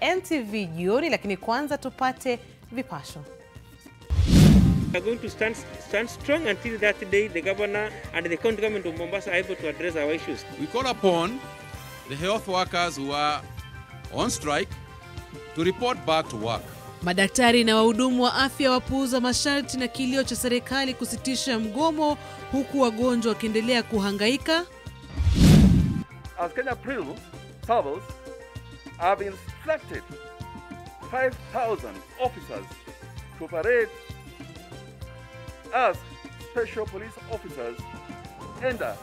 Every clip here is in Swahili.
NTV Jioni, lakini kwanza tupate vipasho. We are going to stand strong until that day the governor and the county government of Mombasa are able to address our issues. We call upon the health workers who are on strike to report back to work. Madaktari na wahudumu wa afya wapuuza masharti na kilio cha serikali kusitisha mgomo, huku wagonjwa wakiendelea kuhangaika. As Kenya travels have instructed 5,000 officers to operate as special police officers under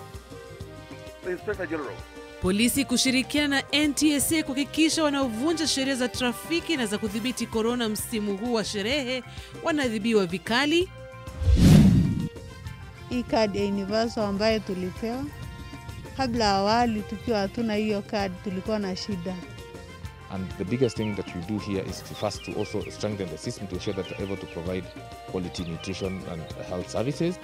the Inspector General. Polisi kushirikiana na NTSA kuhakikisha wanaovunja sheria za trafiki na za kudhibiti corona msimu huu wa sherehe wanadhibiwa vikali. Hii kadi ya universal ambayo tulipewa kabla awali tukiwa hatuna hiyo kadi tulikuwa na shida. And the biggest thing that we do here is to first to also strengthen the system to ensure that they're able to provide quality nutrition and health services.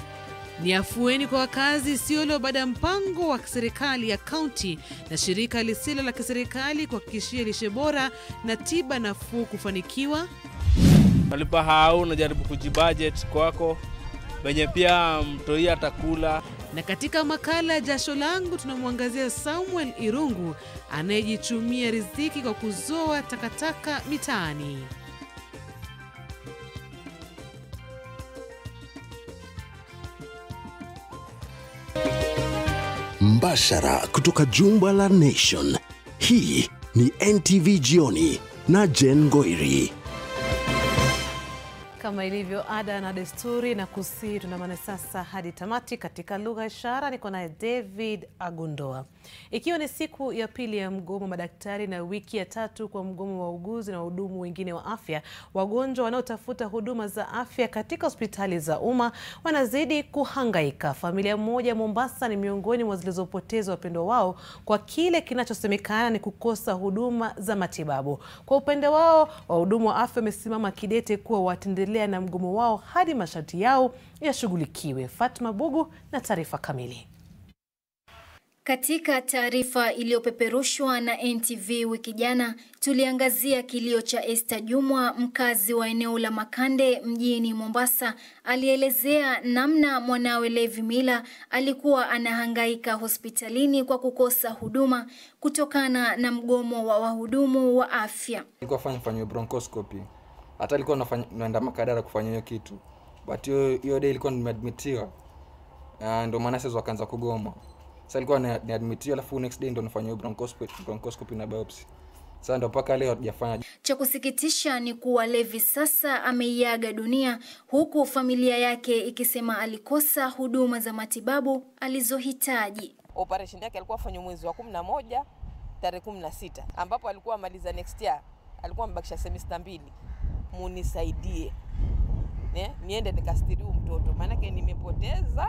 Ni afueni kwa wakazi Isiolo baada ya mpango wa serikali ya kaunti na shirika lisilo la kiserikali kuhakikishia lishe bora na tiba nafuu kufanikiwa. Malipa hao unajaribu kujibudget kwako wenye pia mtoi atakula. Na katika makala Jasho Langu tunamwangazia Samuel Irungu anayejichumia riziki kwa kuzoa takataka mitaani. Mbashara kutoka jumba la Nation. Hii ni NTV Jioni na Ngoiri. Kama ilivyo ada na desturi na kusi, tunamana sasa hadi tamati katika lugha ishara. Niko na David Agundoa. Ikiwa ni siku ya pili ya mgomo madaktari na wiki ya tatu kwa mgomo wa wauguzi na wahudumu wengine wa afya, wagonjwa wanaotafuta huduma za afya katika hospitali za umma wanazidi kuhangaika. Familia moja Mombasa ni miongoni mwa zilizopoteza wapendwa wao kwa kile kinachosemekana ni kukosa huduma za matibabu. Kwa upande wao, wahudumu wa afya wamesimama kidete kuwa wataendelea na mgomo wao hadi masharti yao yashughulikiwe. Fatma Bugu na taarifa kamili. Katika taarifa iliyopeperushwa na NTV wiki jana, tuliangazia kilio cha Esther Jumwa, mkazi wa eneo la Makande mjini Mombasa. Alielezea namna mwanawe Levi Mila alikuwa anahangaika hospitalini kwa kukosa huduma kutokana na mgomo wa wahudumu wa afya. Nilikuwa fanywa bronchoscopy. Hata alikuwa naenda Makadara kufanya hiyo kitu. But hiyo day ilikuwa nimeadmitiwa. Ndio maana sasa wakaanza kugoma. Sasa alikuwa niadmitiwa alafu next day ndo nifanywe bronchoscopy na biopsy. Sasa ndo paka leo hatujafanya. Cha kusikitisha ni kuwa Levi sasa ameiaga dunia, huku familia yake ikisema alikosa huduma za matibabu alizohitaji. Operation yake alikuwa afanywa mwezi wa 11 tarehe 16 ambapo alikuwa amaliza next year. Alikuwa mbakisha semester 2. Munisaidie. Niende nikastiri mtoto maana yake nimepoteza.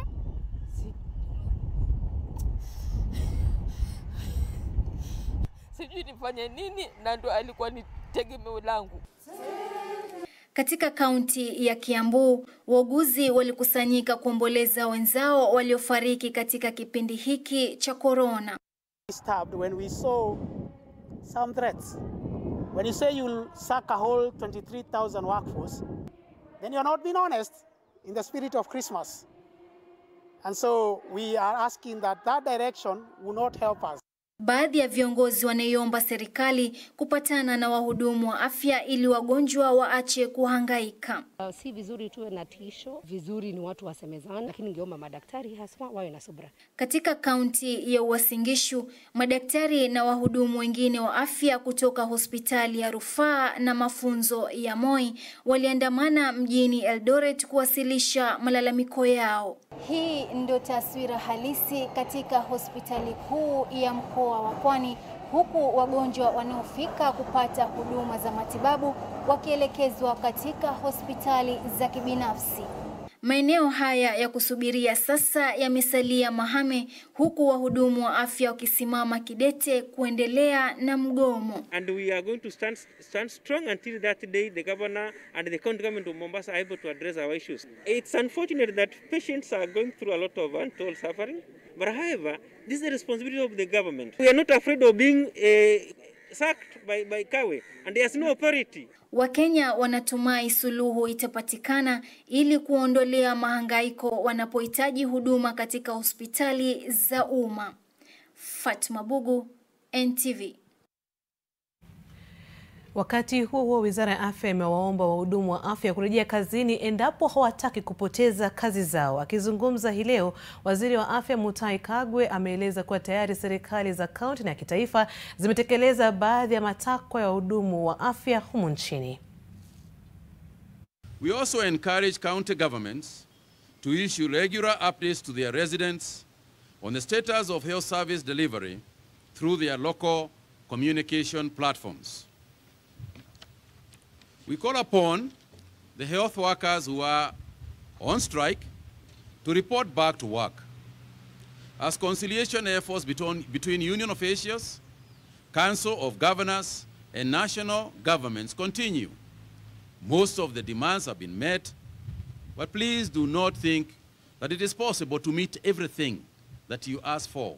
Sijui nifanye nini na ndo alikuwa ni tegemeo langu. Katika kaunti ya Kiambu, wauguzi walikusanyika kuomboleza wenzao waliofariki katika kipindi hiki cha corona. When we saw some threats. When you say you'll sack a whole 23,000 workforce, then you're not being honest in the spirit of Christmas. And so we are asking that direction will not help us. Baadhi ya viongozi wanaiomba serikali kupatana na wahudumu wa afya ili wagonjwa waache kuhangaika. Si vizuri tuwe na tisho, vizuri ni watu wasemezana, lakini ningeomba madaktari haswa wawe na subira. Katika kaunti ya Uasin Gishu, madaktari na wahudumu wengine wa afya kutoka hospitali ya rufaa na mafunzo ya Moi waliandamana mjini Eldoret kuwasilisha malalamiko yao. Hii ndio taswira halisi katika hospitali kuu ya mkoa wa Pwani, huku wagonjwa wanaofika kupata huduma za matibabu wakielekezwa katika hospitali za kibinafsi. Maeneo haya ya kusubiria sasa yamesalia mahame, huku wahudumu wa afya wakisimama kidete kuendelea na mgomo. And we are going to stand strong until that day the governor and the county government of Mombasa are able to address our issues. It's unfortunate that patients are going through a lot of untold suffering, but however, this is the responsibility of the government. We are not afraid of being sacked by Kawe, and he has no authority. Wakenya wanatumai suluhu itapatikana ili kuondolea mahangaiko wanapohitaji huduma katika hospitali za umma. Fatma Bugu, NTV. Wakati huo Wizara ya Afya imewaomba wahudumu wa afya kurejea kazini endapo hawataki kupoteza kazi zao. Akizungumza hii leo, Waziri wa Afya Mutahi Kagwe ameeleza kuwa tayari serikali za kaunti na kitaifa zimetekeleza baadhi ya matakwa ya wahudumu wa afya humu nchini. We also encourage county governments to issue regular updates to their residents on the status of health service delivery through their local communication platforms. We call upon the health workers who are on strike to report back to work, as conciliation efforts between union officials, Council of Governors, and national governments continue. Most of the demands have been met, but please do not think that it is possible to meet everything that you ask for.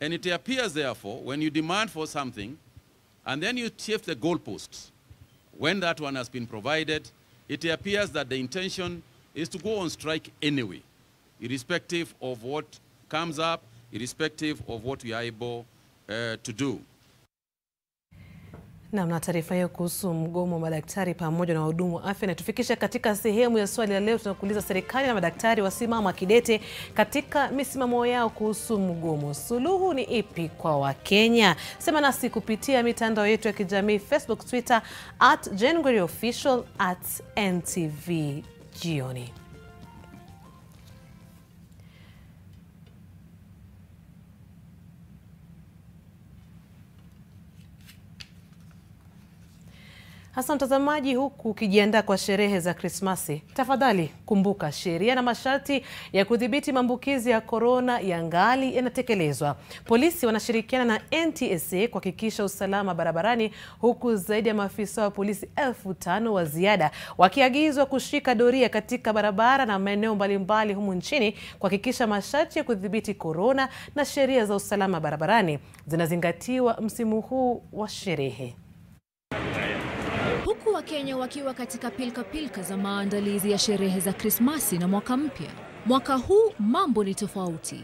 And it appears, therefore, when you demand for something, and then you shift the goalposts, when that one has been provided, it appears that the intention is to go on strike anyway, irrespective of what comes up, irrespective of what we are able to do. Na taarifa hiyo kuhusu mgomo wa madaktari pamoja na wahudumu wa afya inatufikisha katika sehemu ya swali la leo. Tunakuuliza, serikali na madaktari wasimama kidete katika misimamo yao kuhusu mgomo. Suluhu ni ipi kwa Wakenya? Sema nasi kupitia mitandao yetu ya kijamii, Facebook, Twitter @JenGoiriOfficial @NTV Jioni. Hasa mtazamaji, huku ukijiandaa kwa sherehe za Krismasi, tafadhali kumbuka sheria na masharti ya kudhibiti maambukizi ya corona yangali yanatekelezwa. Polisi wanashirikiana na NTSA kuhakikisha usalama barabarani, huku zaidi ya maafisa wa polisi 5,000 wa ziada wakiagizwa kushika doria katika barabara na maeneo mbalimbali humu nchini kuhakikisha masharti ya kudhibiti corona na sheria za usalama barabarani zinazingatiwa msimu huu wa sherehe. Huku Wakenya wakiwa katika pilka za maandalizi ya sherehe za Krismasi na mwaka mpya, mwaka huu mambo ni tofauti.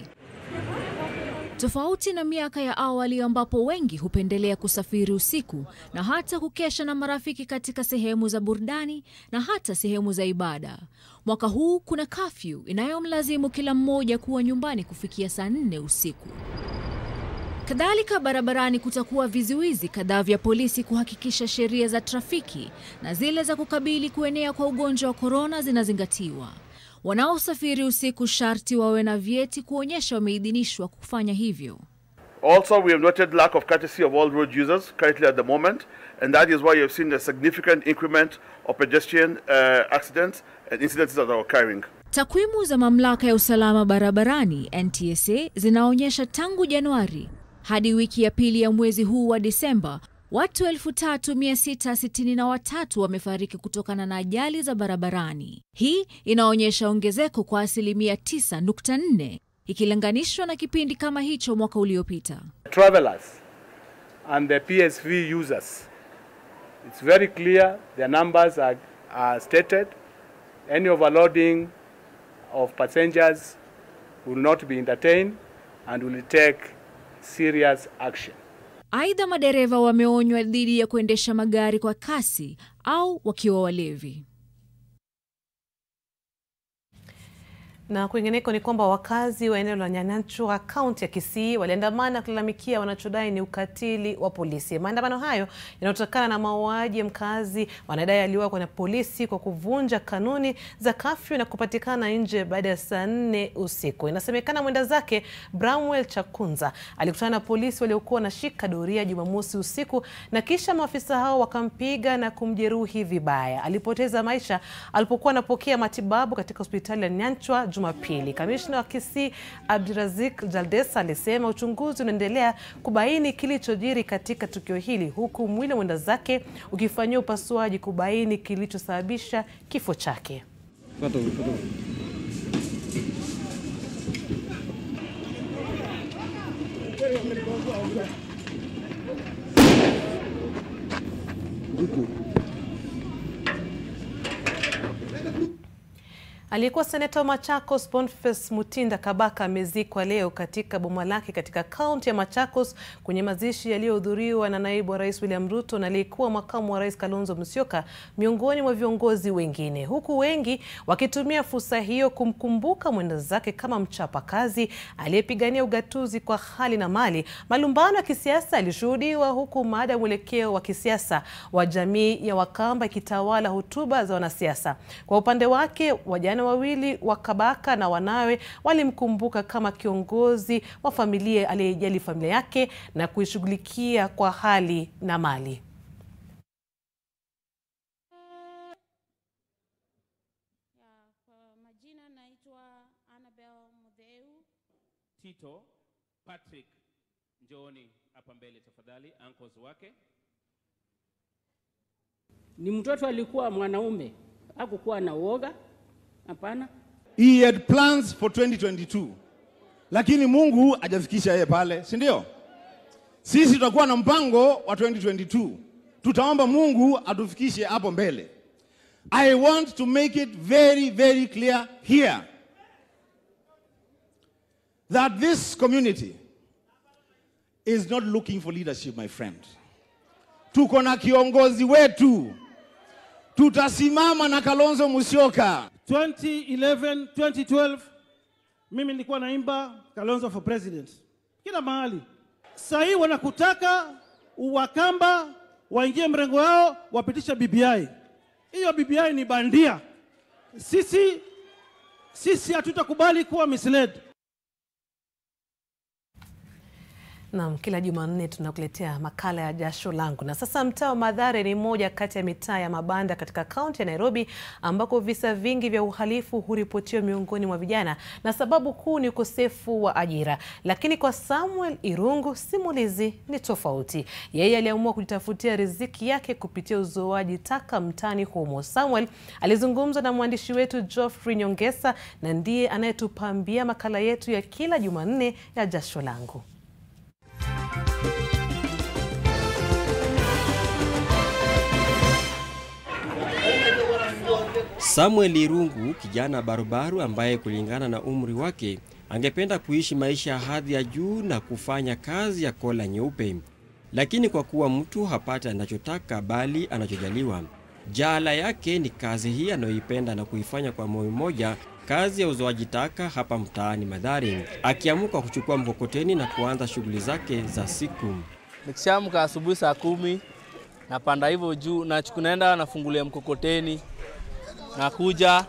Tofauti na miaka ya awali ambapo wengi hupendelea kusafiri usiku na hata kukesha na marafiki katika sehemu za burudani na hata sehemu za ibada. Mwaka huu kuna curfew inayomlazimu kila mmoja kuwa nyumbani kufikia saa 4 usiku. Kadhalika barabarani kutakuwa vizuizi kadhaa vya polisi kuhakikisha sheria za trafiki na zile za kukabili kuenea kwa ugonjwa wa corona zinazingatiwa. Wanaosafiri usiku sharti wawe na vyeti kuonyesha wameidhinishwa kufanya hivyo. Also, we have noted lack of courtesy of all road users currently at the moment, and that is why you have seen a significant increment of pedestrian accidents and incidents that are occurring. Takwimu za mamlaka ya usalama barabarani NTSA zinaonyesha tangu Januari hadi wiki ya pili ya mwezi huu wa Disemba, watu 3,663 wamefariki kutokana na ajali za barabarani. Hii inaonyesha ongezeko kwa 9.4 ikilinganishwa na kipindi kama hicho mwaka uliopita. Travelers and the PSV users, it's very clear their numbers are stated. Any overloading of passengers will not be entertained and will take serious action. Aidha, madereva wameonywa dhidi ya kuendesha magari kwa kasi au wakiwa walevi. Na kwingineko ni kwamba wakazi wa eneo la Nyanchwa, kaunti ya Kisii, waliandamana kulalamikia wanachodai ni ukatili wa polisi. Maandamano hayo yanatokana na mauaji ya mkazi wanadai aliuawa na polisi kwa kuvunja kanuni za kafyu na kupatikana nje baada ya saa 4 usiku. Inasemekana mwenda zake Bramwell Chakunza alikutana na polisi waliokuwa wanashika doria Jumamosi usiku, na kisha maafisa hao wakampiga na kumjeruhi vibaya. Alipoteza maisha alipokuwa anapokea matibabu katika hospitali ya Nyanchwa Jumapili. Kamishna wa Kisii Abdirazik Jaldesa alisema uchunguzi unaendelea kubaini kilichojiri katika tukio hili, huku mwili mwenda zake ukifanywa upasuaji kubaini kilichosababisha kifo chake. Aliyekuwa seneta wa Machakos Boniface Mutinda Kabaka amezikwa leo katika boma lake katika kaunti ya Machakos kwenye mazishi yaliyohudhuriwa na naibu wa rais William Ruto na aliyekuwa makamu wa rais Kalonzo Musyoka miongoni mwa viongozi wengine, huku wengi wakitumia fursa hiyo kumkumbuka mwenda zake kama mchapakazi aliyepigania ugatuzi kwa hali na mali. Malumbano ya kisiasa yalishuhudiwa huku mada mwelekeo wa kisiasa wa jamii ya Wakamba ikitawala hotuba za wanasiasa. Kwa upande wake, wajana wawili wa Kabaka na wanawe walimkumbuka kama kiongozi wa familia aliyejali familia yake na kuishughulikia kwa hali na mali. Majina naitwa Tito Patrick Jioni hapa mbele tafadhali, uncles wake. Ni mtoto alikuwa mwanaume, hakukuwa na uoga. Hapana. He had plans for 2022. Lakini Mungu hajafikisha yeye pale, si ndio? Sisi tutakuwa na mpango wa 2022. Tutaomba Mungu atufikishe hapo mbele. I want to make it very, very clear here that this community is not looking for leadership, my friend. Tuko na kiongozi wetu. Tutasimama na Kalonzo Musyoka. 2011, 2012, mimi nilikuwa naimba Kalonzo for president. Kila mahali. Sasa hii wanakutaka Wakamba waingie mrengo wao wapitisha BBI. Hiyo BBI ni bandia. Sisi hatutakubali kuwa misled. Naam, kila Jumanne tunakuletea makala ya Jasho Langu. Na sasa mtaa wa Mathare ni moja kati ya mitaa ya mabanda katika kaunti ya Nairobi ambako visa vingi vya uhalifu huripotiwa miongoni mwa vijana, na sababu kuu ni ukosefu wa ajira. Lakini kwa Samuel Irungu simulizi ni tofauti. Yeye aliamua kujitafutia riziki yake kupitia uzoaji taka mtaani humo. Samuel alizungumza na mwandishi wetu Geoffrey Nyongesa na ndiye anayetupambia makala yetu ya kila Jumanne ya Jasho Langu. Samuel Irungu, kijana barubaru ambaye kulingana na umri wake angependa kuishi maisha ya hadhi ya juu na kufanya kazi ya kola nyeupe. Lakini kwa kuwa mtu hapata anachotaka bali anachojaliwa, jala yake ni kazi hii anayoipenda na kuifanya kwa moyo mmoja, kazi ya uzoaji taka hapa mtaani Mathare, akiamuka kuchukua mkokoteni na kuanza shughuli zake za siku. Nikishaamka asubuhi saa 10 napanda hivyo juu na naenda nafungulia mkokoteni, nakuja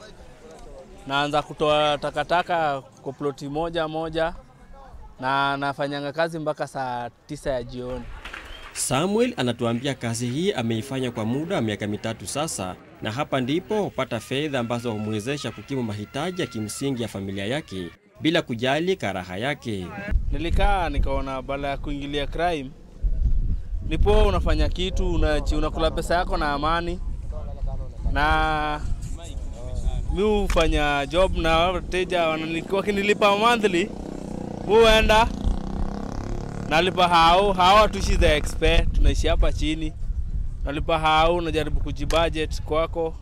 naanza kutoa takataka kwa ploti moja moja na nafanyanga kazi mpaka saa 9 ya jioni. Samuel anatuambia kazi hii ameifanya kwa muda wa miaka 3 sasa, na hapa ndipo hupata fedha ambazo humwezesha kukimu mahitaji ya kimsingi ya familia yake bila kujali karaha yake. Nilikaa nikaona bala ya kuingilia crime, nipo unafanya kitu unakula pesa yako na amani, na mimi hufanya job na wateja wakinilipa monthly, huenda nalipa hao tuishi the expert, tunaishi hapa chini, nalipa hao, najaribu kujibudget kwako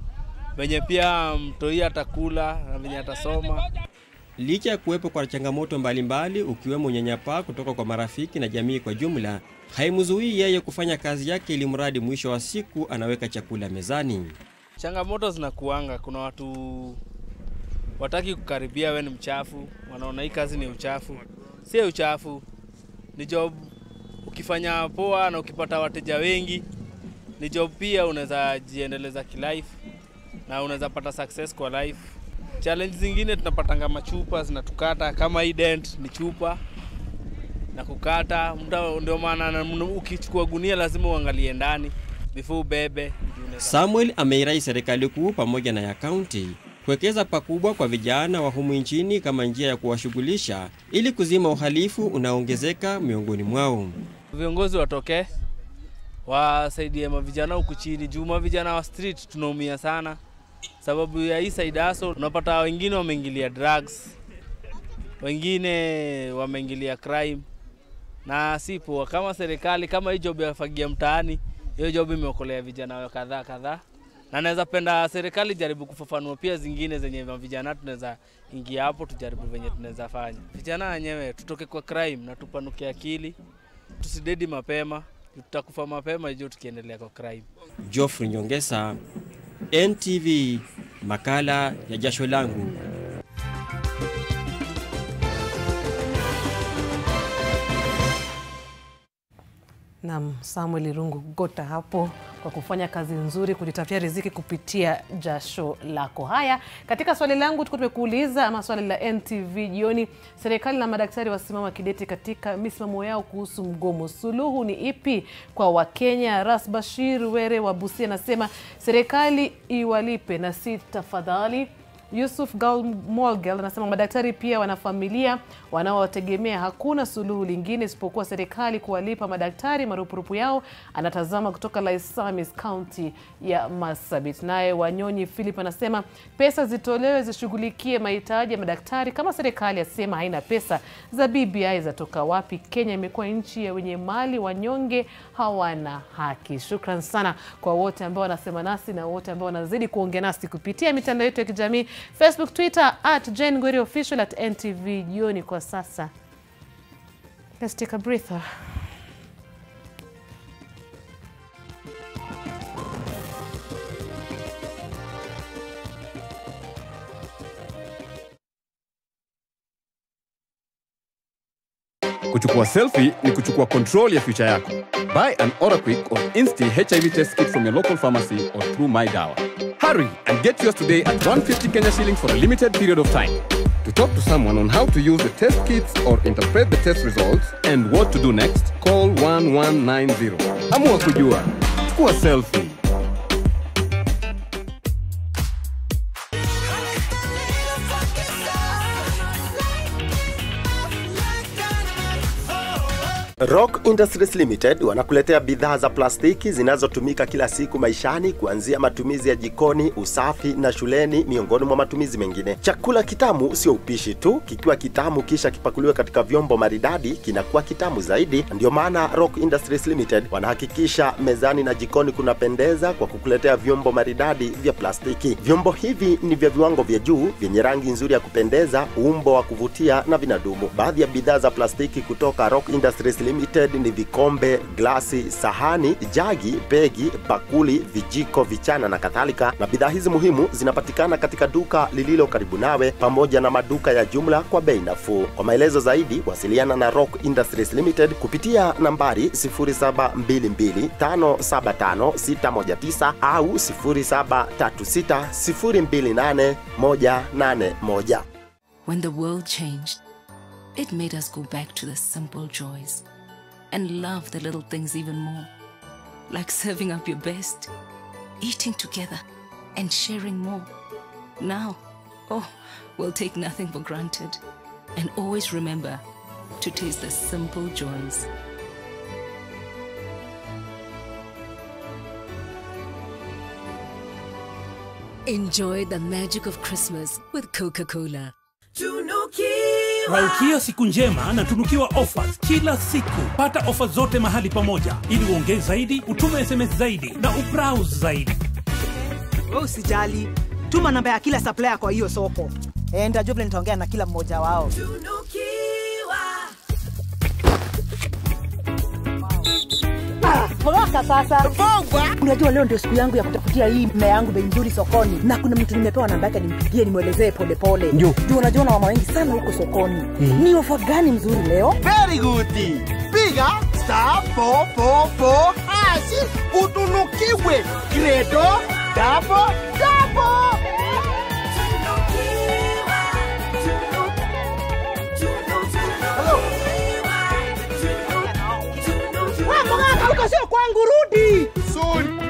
venye pia mtoi atakula na venye atasoma. Licha ya kuwepo kwa changamoto mbalimbali ukiwemo unyanyapaa kutoka kwa marafiki na jamii kwa jumla, haimzuii yeye kufanya kazi yake ili mradi mwisho wa siku anaweka chakula mezani. Changamoto zinakuanga, kuna watu wataki kukaribia wewe ni mchafu, wanaona hii kazi ni uchafu. Si uchafu, ni job. Ukifanya poa na ukipata wateja wengi, ni job pia unaweza jiendeleza kilife na unaweza pata success kwa life. Challenge zingine tunapatanga machupa zinatukata, kama hii dent ni chupa na kukata, ndio maana ukichukua gunia lazima uangalie ndani before ubebe. Samuel ameirai serikali kuu pamoja na ya kaunti kuwekeza pakubwa kwa vijana wa humu nchini kama njia ya kuwashughulisha ili kuzima uhalifu unaongezeka miongoni mwao. Viongozi watoke wasaidie mavijana huku chini, juu vijana wa street tunaumia sana sababu ya hii side hustle. Unapata wengine wameingilia drugs, wengine wameingilia crime, na sipo kama serikali kama hii job ya fagia mtaani Hiyo job imeokolea vijana kadhaa. Na naweza penda serikali jaribu kufafanua pia zingine zenye vijana tunaweza ingia hapo tujaribu venye tunaweza fanya. Vijana wenyewe tutoke kwa crime na tupanuke akili. Tusidedi mapema, tutakufa mapema hiyo tukiendelea kwa crime. Geoffrey Nyongesa, NTV, makala ya Jasho Langu. Naam, Samuel Rungu Gota hapo kwa kufanya kazi nzuri kujitafutia riziki kupitia jasho lako. Haya, katika swali langu tumekuuliza ama swali la NTV jioni, serikali na madaktari wasimama kidete katika misimamo yao kuhusu mgomo. Suluhu ni ipi kwa Wakenya? Ras Bashir Were wa Busia anasema serikali iwalipe na si tafadhali. Yusuf Molgel anasema madaktari pia wana familia wanaowategemea, hakuna suluhu lingine isipokuwa serikali kuwalipa madaktari marupurupu yao. Anatazama kutoka Laisamis County ya Marsabit. Naye Wanyonyi Philip anasema pesa zitolewe zishughulikie mahitaji ya madaktari. Kama serikali asema haina pesa za BBI zatoka wapi? Kenya imekuwa nchi ya wenye mali, wanyonge hawana haki. Shukran sana kwa wote ambao wanasema nasi na wote ambao wanazidi kuongea nasi kupitia mitandao yetu ya kijamii, Facebook, Twitter @Ngoiri official @NTV jioni. Kwa sasa, let's take a breather. Kuchukua selfie ni kuchukua control ya future yako. Buy an Oraquick or Insti HIV test kit from your local pharmacy or through My Dawa. Hurry and get yours today at 150 Kenya shillings for a limited period of time. To talk to someone on how to use the test kits or interpret the test results and what to do next, call 1190. Amua kujua. Chukua selfie. Rock Industries Limited wanakuletea bidhaa za plastiki zinazotumika kila siku maishani, kuanzia matumizi ya jikoni, usafi na shuleni, miongoni mwa matumizi mengine. Chakula kitamu sio upishi tu, kikiwa kitamu kisha kipakuliwa katika vyombo maridadi kinakuwa kitamu zaidi. Ndio maana Rock Industries Limited wanahakikisha mezani na jikoni kunapendeza kwa kukuletea vyombo maridadi vya plastiki. Vyombo hivi ni vya viwango vya juu, vyenye rangi nzuri ya kupendeza, umbo wa kuvutia na vinadumu. Baadhi ya bidhaa za plastiki kutoka Rock Industries Limited ni vikombe, glasi, sahani, jagi, begi, bakuli, vijiko, vichana na kadhalika. Na bidhaa hizi muhimu zinapatikana katika duka lililo karibu nawe pamoja na maduka ya jumla kwa bei nafuu. Kwa maelezo zaidi, wasiliana na Rock Industries Limited kupitia nambari 0722575619 au 0736028181. When the world changed, it made us go back to the simple joys and love the little things even more, like serving up your best, eating together, and sharing more. Now, we'll take nothing for granted and always remember to taste the simple joys. Enjoy the magic of Christmas with Coca-Cola. Malkia siku njema na tunukiwa offers kila siku. Pata offers zote mahali pamoja ili uongeze zaidi, utume SMS zaidi na ubrowse zaidi. Wewe usijali, tuma namba ya kila supplier kwa hiyo soko. Enda job nitaongea na kila mmoja wao. Mwaka sasa. Unajua leo ndio siku yangu ya kutafutia hii mmea yangu bei nzuri sokoni. Na kuna mtu nimepewa namba yake nimpigie nimuelezee pole pole. Ndio unajua na mama wengi sana huko sokoni. Ni ofa gani mzuri leo? Very good. Piga *444# utunukiwe Credo double. Huko sio kwangu, rudi. Soon.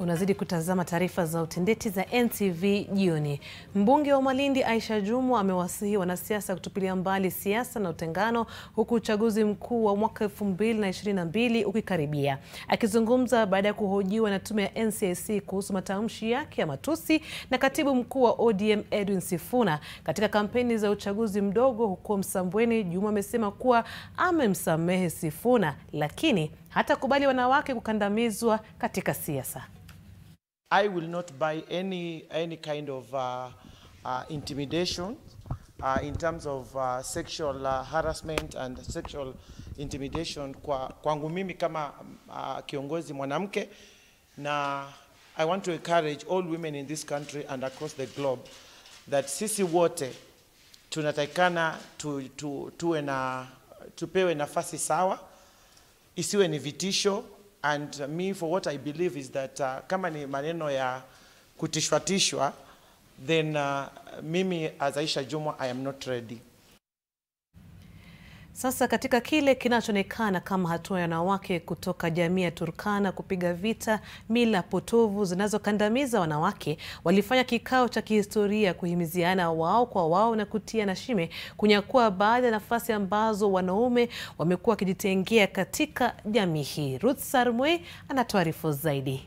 Unazidi kutazama taarifa za utendeti za NTV jioni. Mbunge wa Malindi Aisha Jumwa amewasihi wanasiasa kutupilia mbali siasa na utengano huku uchaguzi mkuu wa mwaka 2022 ukikaribia. Akizungumza baada ya kuhojiwa na tume ya NCIC kuhusu matamshi yake ya matusi na katibu mkuu wa ODM Edwin Sifuna katika kampeni za uchaguzi mdogo huko Msambweni, Jumwa amesema kuwa amemsamehe Sifuna lakini hatakubali wanawake kukandamizwa katika siasa. I will not buy any kind of intimidation in terms of sexual harassment and sexual intimidation kwangu mimi kama kiongozi mwanamke, na I want to encourage all women in this country and across the globe that sisi wote tunatakikana tupewe nafasi sawa, isiwe ni vitisho. And me, for what I believe is that kama ni maneno ya kutishwatishwa, then mimi as Aisha Jumwa, I am not ready. Sasa katika kile kinachoonekana kama hatua ya wanawake kutoka jamii ya Turkana kupiga vita mila potovu zinazokandamiza wanawake, walifanya kikao cha kihistoria kuhimiziana wao kwa wao na kutia na shime kunyakua baadhi ya nafasi ambazo wanaume wamekuwa wakijitengea katika jamii hii. Ruth Sarmwe anatuarifu zaidi.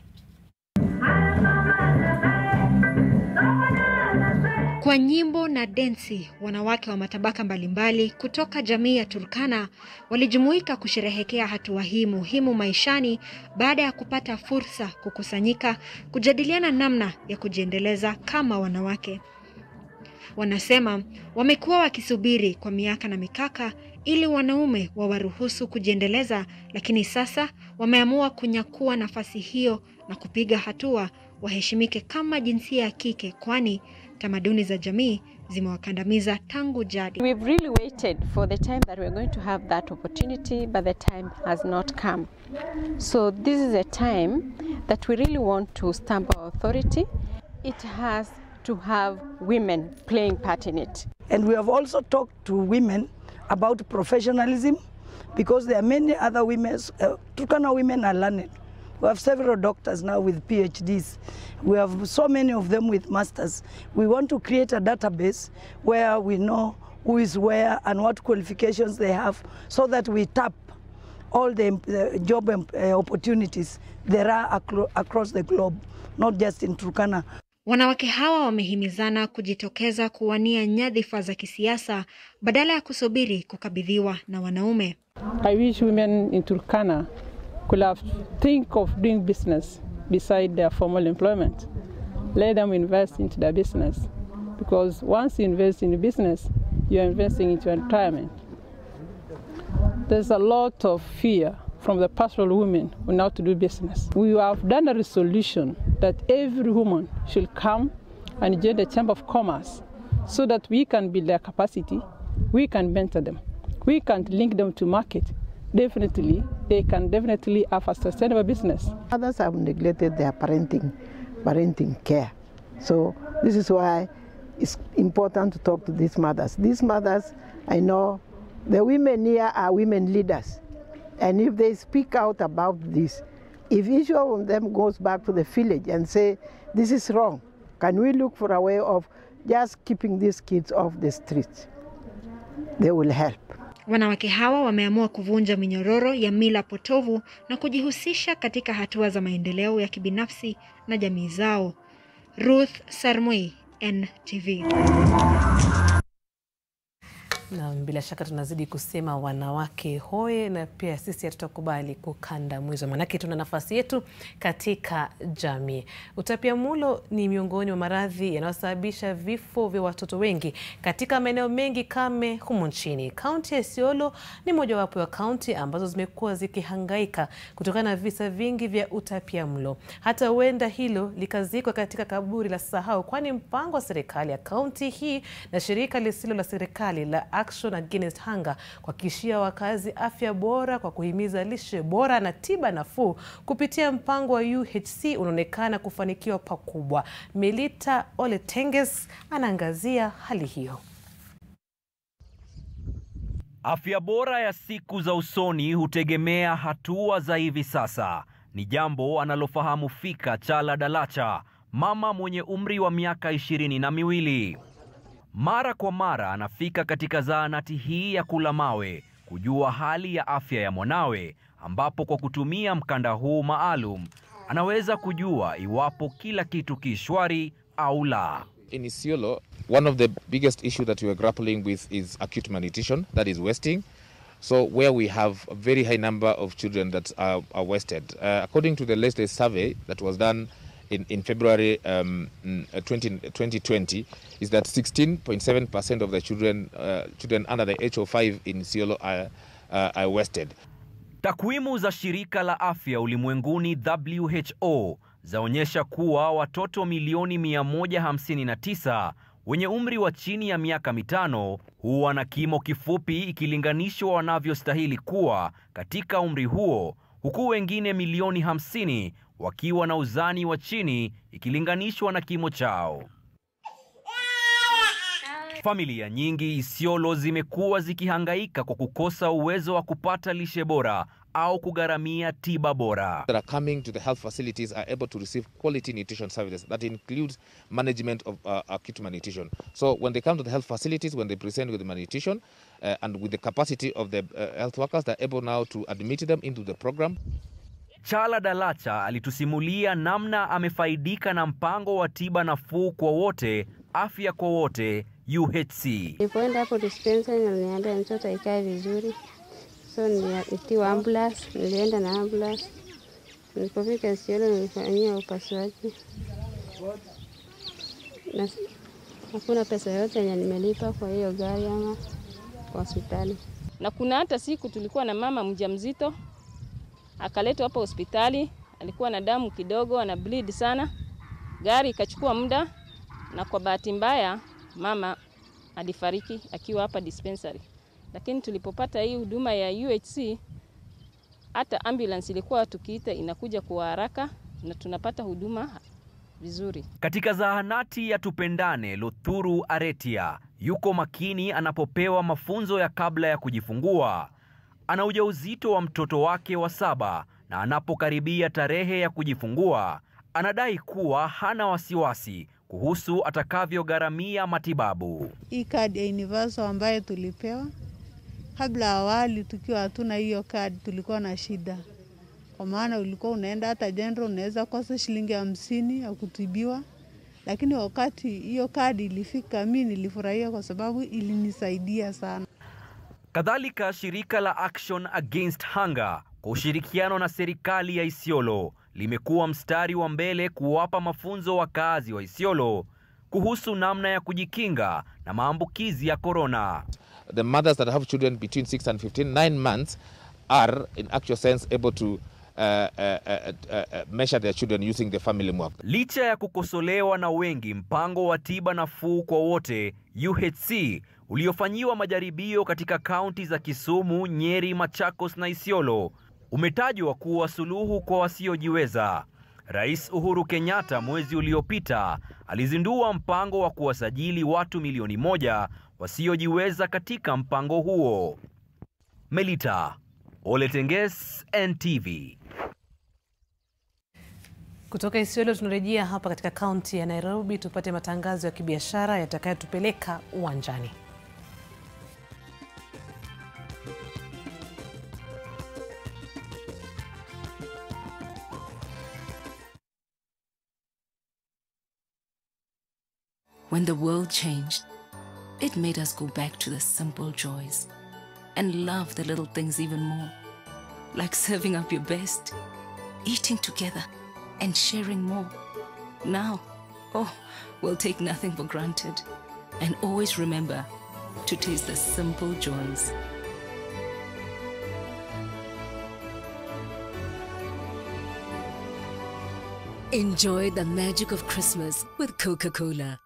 Kwa nyimbo na densi, wanawake wa matabaka mbalimbali kutoka jamii ya Turkana walijumuika kusherehekea hatua hii muhimu maishani baada ya kupata fursa kukusanyika kujadiliana namna ya kujiendeleza kama wanawake. Wanasema wamekuwa wakisubiri kwa miaka na mikaka ili wanaume wawaruhusu kujiendeleza, lakini sasa wameamua kunyakua nafasi hiyo na kupiga hatua waheshimike kama jinsia ya kike, kwani tamaduni za jamii zimewakandamiza tangu jadi. We've really waited for the time that we're going to have that opportunity, but the time has not come. So this is a time that we really want to stamp our authority. It has to have women playing part in it. And we have also talked to women about professionalism, because there are many other women, Turkana women are learned. We have several doctors now with PhDs. We have so many of them with masters. We want to create a database where we know who is where and what qualifications they have, so that we tap all the job opportunities there are across the globe, not just in Turkana. Wanawake hawa wamehimizana kujitokeza kuwania nyadhifa za kisiasa badala ya kusubiri kukabidhiwa na wanaume. I wish women in Turkana could have think of doing business beside their formal employment. Let them invest into their business, because once you invest in a business, you are investing into retirement. There's a lot of fear from the pastoral women who know to do business. We have done a resolution that every woman should come and join the Chamber of Commerce, so that we can build their capacity, we can mentor them, we can link them to market. Definitely, they can definitely have a sustainable business. Others have neglected their parenting care. So this is why it's important to talk to these mothers. These mothers, I know the women here are women leaders. And if they speak out about this, if each of them goes back to the village and say, this is wrong, can we look for a way of just keeping these kids off the streets? They will help. Wanawake hawa wameamua kuvunja minyororo ya mila potovu na kujihusisha katika hatua za maendeleo ya kibinafsi na jamii zao. Ruth Sarmwe, NTV. Na bila shaka tunazidi kusema wanawake hoye, na pia sisi hatutakubali kukandamizwa, manake tuna nafasi yetu katika jamii. Utapiamlo ni miongoni mwa maradhi yanayosababisha vifo vya watoto wengi katika maeneo mengi kame humu nchini. Kaunti ya Isiolo ni mojawapo ya kaunti ambazo zimekuwa zikihangaika kutokana na visa vingi vya utapiamlo. Hata huenda hilo likazikwa katika kaburi la sahau, kwani mpango wa serikali ya kaunti hii na shirika lisilo la serikali la Action Against Hunger kuhakikishia wakazi afya bora kwa kuhimiza lishe bora na tiba nafuu kupitia mpango wa UHC unaonekana kufanikiwa pakubwa. Melita Oletenges anaangazia hali hiyo. Afya bora ya siku za usoni hutegemea hatua za hivi sasa. Ni jambo analofahamu fika Chala Dalacha, mama mwenye umri wa miaka 22. Mara kwa mara anafika katika zahanati hii ya Kulamawe kujua hali ya afya ya mwanawe, ambapo kwa kutumia mkanda huu maalum anaweza kujua iwapo kila kitu kishwari au la. In Isiolo, one of the biggest issue that we are grappling with is acute malnutrition, that is wasting. So where we have a very high number of children that are wasted. According to the latest survey that was done in February 2020, is that 16.7% of the children under the age of 5 in Isiolo are wasted. Takwimu za shirika la afya ulimwenguni WHO zaonyesha kuwa watoto milioni 159 wenye umri wa chini ya miaka 5 huwa na kimo kifupi ikilinganishwa wanavyostahili kuwa katika umri huo, huku wengine milioni 50 wakiwa na uzani wa chini ikilinganishwa na kimo chao. Familia nyingi Isiolo zimekuwa zikihangaika kwa kukosa uwezo wa kupata lishe bora au kugharamia tiba bora. That are coming to the health facilities are able to receive quality nutrition services. That includes management of acute malnutrition. So when they come to the health facilities, when they present with the malnutrition and with the capacity of the health workers, they're able now to admit them into the program. Chala Dalacha alitusimulia namna amefaidika na mpango wa tiba nafuu kwa wote, afya kwa wote, UHC. Nilipoenda hapo dispensary niliambia mtoto ikae vizuri. So nilitiwa ambulance, nilienda na ambulance. Nilipofika Isiolo nilifanyia upasuaji. Na hakuna pesa yote yenye nimelipa kwa hiyo gari ama kwa hospitali. Na kuna hata siku tulikuwa na mama mjamzito akaletwa hapa hospitali, alikuwa na damu kidogo, ana bleed sana. Gari ikachukua muda na kwa bahati mbaya mama alifariki akiwa hapa dispensary. Lakini tulipopata hii huduma ya UHC, hata ambulance ilikuwa tukiita inakuja kwa haraka na tunapata huduma vizuri. Katika zahanati ya Tupendane, Luthuru Aretia yuko makini anapopewa mafunzo ya kabla ya kujifungua. Ana ujauzito wa mtoto wake wa 7 na anapokaribia tarehe ya kujifungua anadai kuwa hana wasiwasi kuhusu atakavyogharamia matibabu. Hii kadi ya universal ambayo tulipewa kabla awali, tukiwa hatuna hiyo kadi tulikuwa na shida. Kwa maana ulikuwa unaenda hata general unaweza kosa shilingi 50 ya kutibiwa. Lakini wakati hiyo kadi ilifika, mimi nilifurahia kwa sababu ilinisaidia sana. Kadhalika shirika la Action Against Hunger kwa ushirikiano na serikali ya Isiolo limekuwa mstari wa mbele kuwapa mafunzo wakazi wa Isiolo kuhusu namna ya kujikinga na maambukizi ya corona. The mothers that have children between 6 and 9 months are in actual sense able to measure their children using the family map. Licha ya kukosolewa na wengi, mpango wa tiba nafuu kwa wote UHC uliofanyiwa majaribio katika kaunti za Kisumu, Nyeri, Machakos na Isiolo umetajwa kuwa suluhu kwa wasiojiweza. Rais Uhuru Kenyatta mwezi uliopita alizindua mpango wa kuwasajili watu milioni 1 wasiojiweza katika mpango huo. Melita Oletenges, NTV. Kutoka Isiolo tunarejea hapa katika kaunti ya Nairobi tupate matangazo ya kibiashara yatakayotupeleka uwanjani. When the world changed, It made us go back to the simple joys and love the little things even more, like serving up your best, eating together, and sharing more. Now, we'll take nothing for granted and always remember to taste the simple joys. Enjoy the magic of Christmas with Coca-Cola.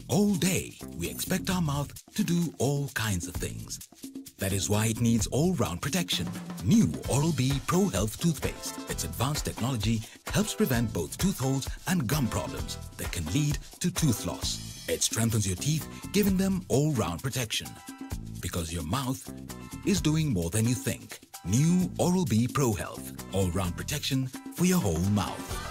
All day, we expect our mouth to do all kinds of things. That is why it needs all-round protection. New Oral-B Pro Health toothpaste. Its advanced technology helps prevent both tooth holes and gum problems that can lead to tooth loss. It strengthens your teeth, giving them all-round protection. Because your mouth is doing more than you think. New Oral-B Pro Health. All-round protection for your whole mouth.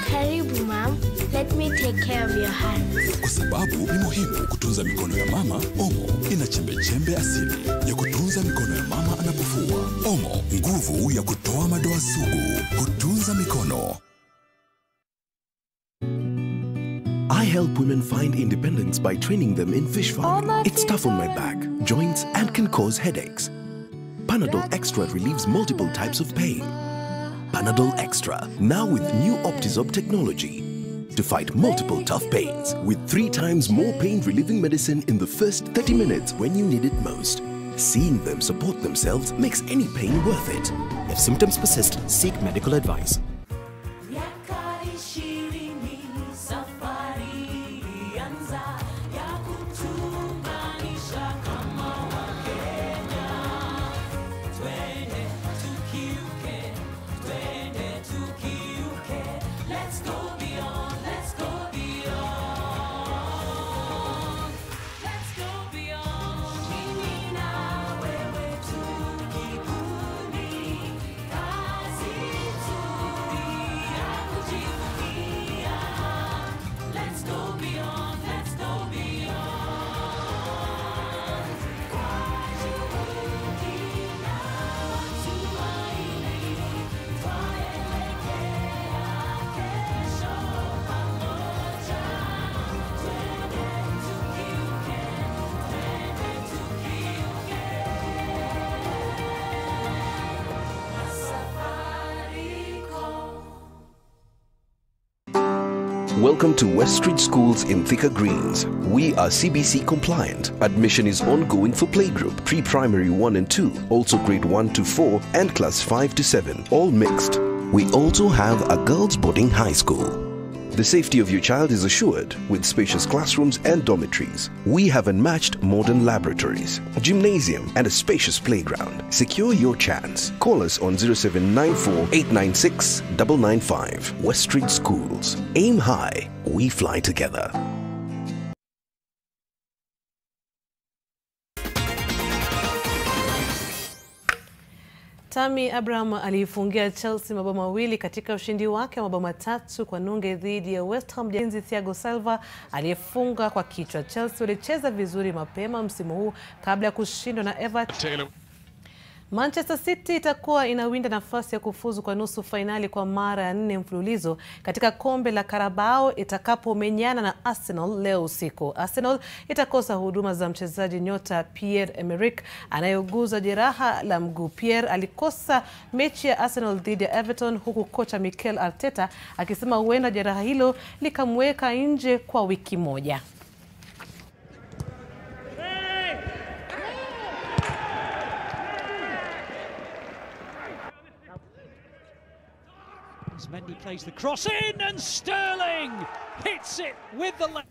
Karibu, Mom. Let me take care of your hands. Kwa sababu ni muhimu kutunza mikono ya mama, Omo ina chembe-chembe asili ya kutunza mikono ya mama anapofua. Omo, nguvu ya kutoa madoa sugu, kutunza mikono. I help women find independence by training them in fish farming. It's tough on my back, joints, and can cause headaches. Panadol Extra relieves multiple types of pain. Panadol Extra, now with new Optizorb technology to fight multiple tough pains with 3 times more pain-relieving medicine in the first 30 minutes when you need it most. Seeing them support themselves makes any pain worth it. If symptoms persist, seek medical advice. Welcome to West Street Schools in Thika Greens. We are CBC compliant. Admission is ongoing for playgroup, pre-primary 1 and 2, also grade 1 to 4 and class 5 to 7, all mixed. We also have a girls' boarding high school. The safety of your child is assured with spacious classrooms and dormitories. We have unmatched modern laboratories, gymnasium and a spacious playground. Secure your chance. Call us on 0794 896 995. West Street Schools. Aim high, we fly together. Tammy Abraham aliifungia Chelsea mabao mawili katika ushindi wake wa mabao 3 kwa nunge dhidi ya West Ham. Jenzi Thiago Silva aliyefunga kwa kichwa. Chelsea walicheza vizuri mapema msimu huu kabla ya kushindwa na Everton. Manchester City itakuwa inawinda nafasi ya kufuzu kwa nusu fainali kwa mara ya 4 mfululizo katika kombe la Carabao itakapomenyana na Arsenal leo usiku. Arsenal itakosa huduma za mchezaji nyota Pierre-Emerick anayeuguza jeraha la mguu. Pierre alikosa mechi ya Arsenal dhidi ya Everton, huku kocha Mikel Arteta akisema huenda jeraha hilo likamweka nje kwa wiki moja. Mendy plays the cross in and Sterling hits it with the left.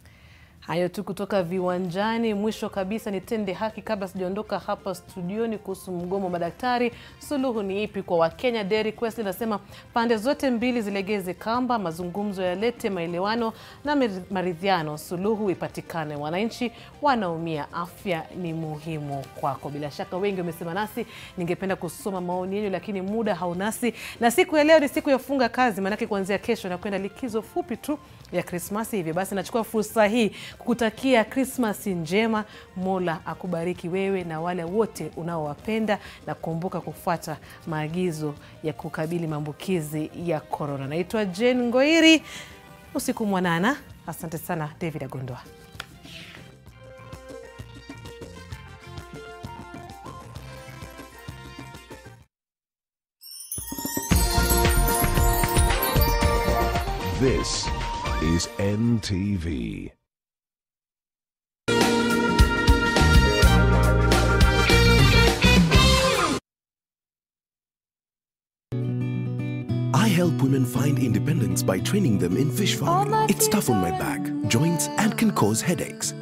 Hayo tu kutoka viwanjani. Mwisho kabisa nitende haki kabla sijaondoka hapa studioni kuhusu mgomo madaktari. Suluhu ni ipi kwa Wakenya? Derek Wesley anasema pande zote mbili zilegeze kamba, mazungumzo yalete maelewano na maridhiano, suluhu ipatikane. Wananchi wanaumia, afya ni muhimu kwako. Bila shaka wengi wamesema nasi, ningependa kusoma maoni yenu lakini muda haunasi. Na siku ya leo ni siku ya funga kazi, maana kuanzia kesho na kwenda likizo fupi tu ya Krismasi. Hivyo basi nachukua fursa hii kukutakia Krismasi njema. Mola akubariki wewe na wale wote unaowapenda, na kumbuka kufuata maagizo ya kukabili maambukizi ya corona. Naitwa Jioni Ngoiri. Usiku mwanana. Asante sana David Agundoa. This is NTV. I help women find independence by training them in fish farming. It's tough on my back, joints, and can cause headaches.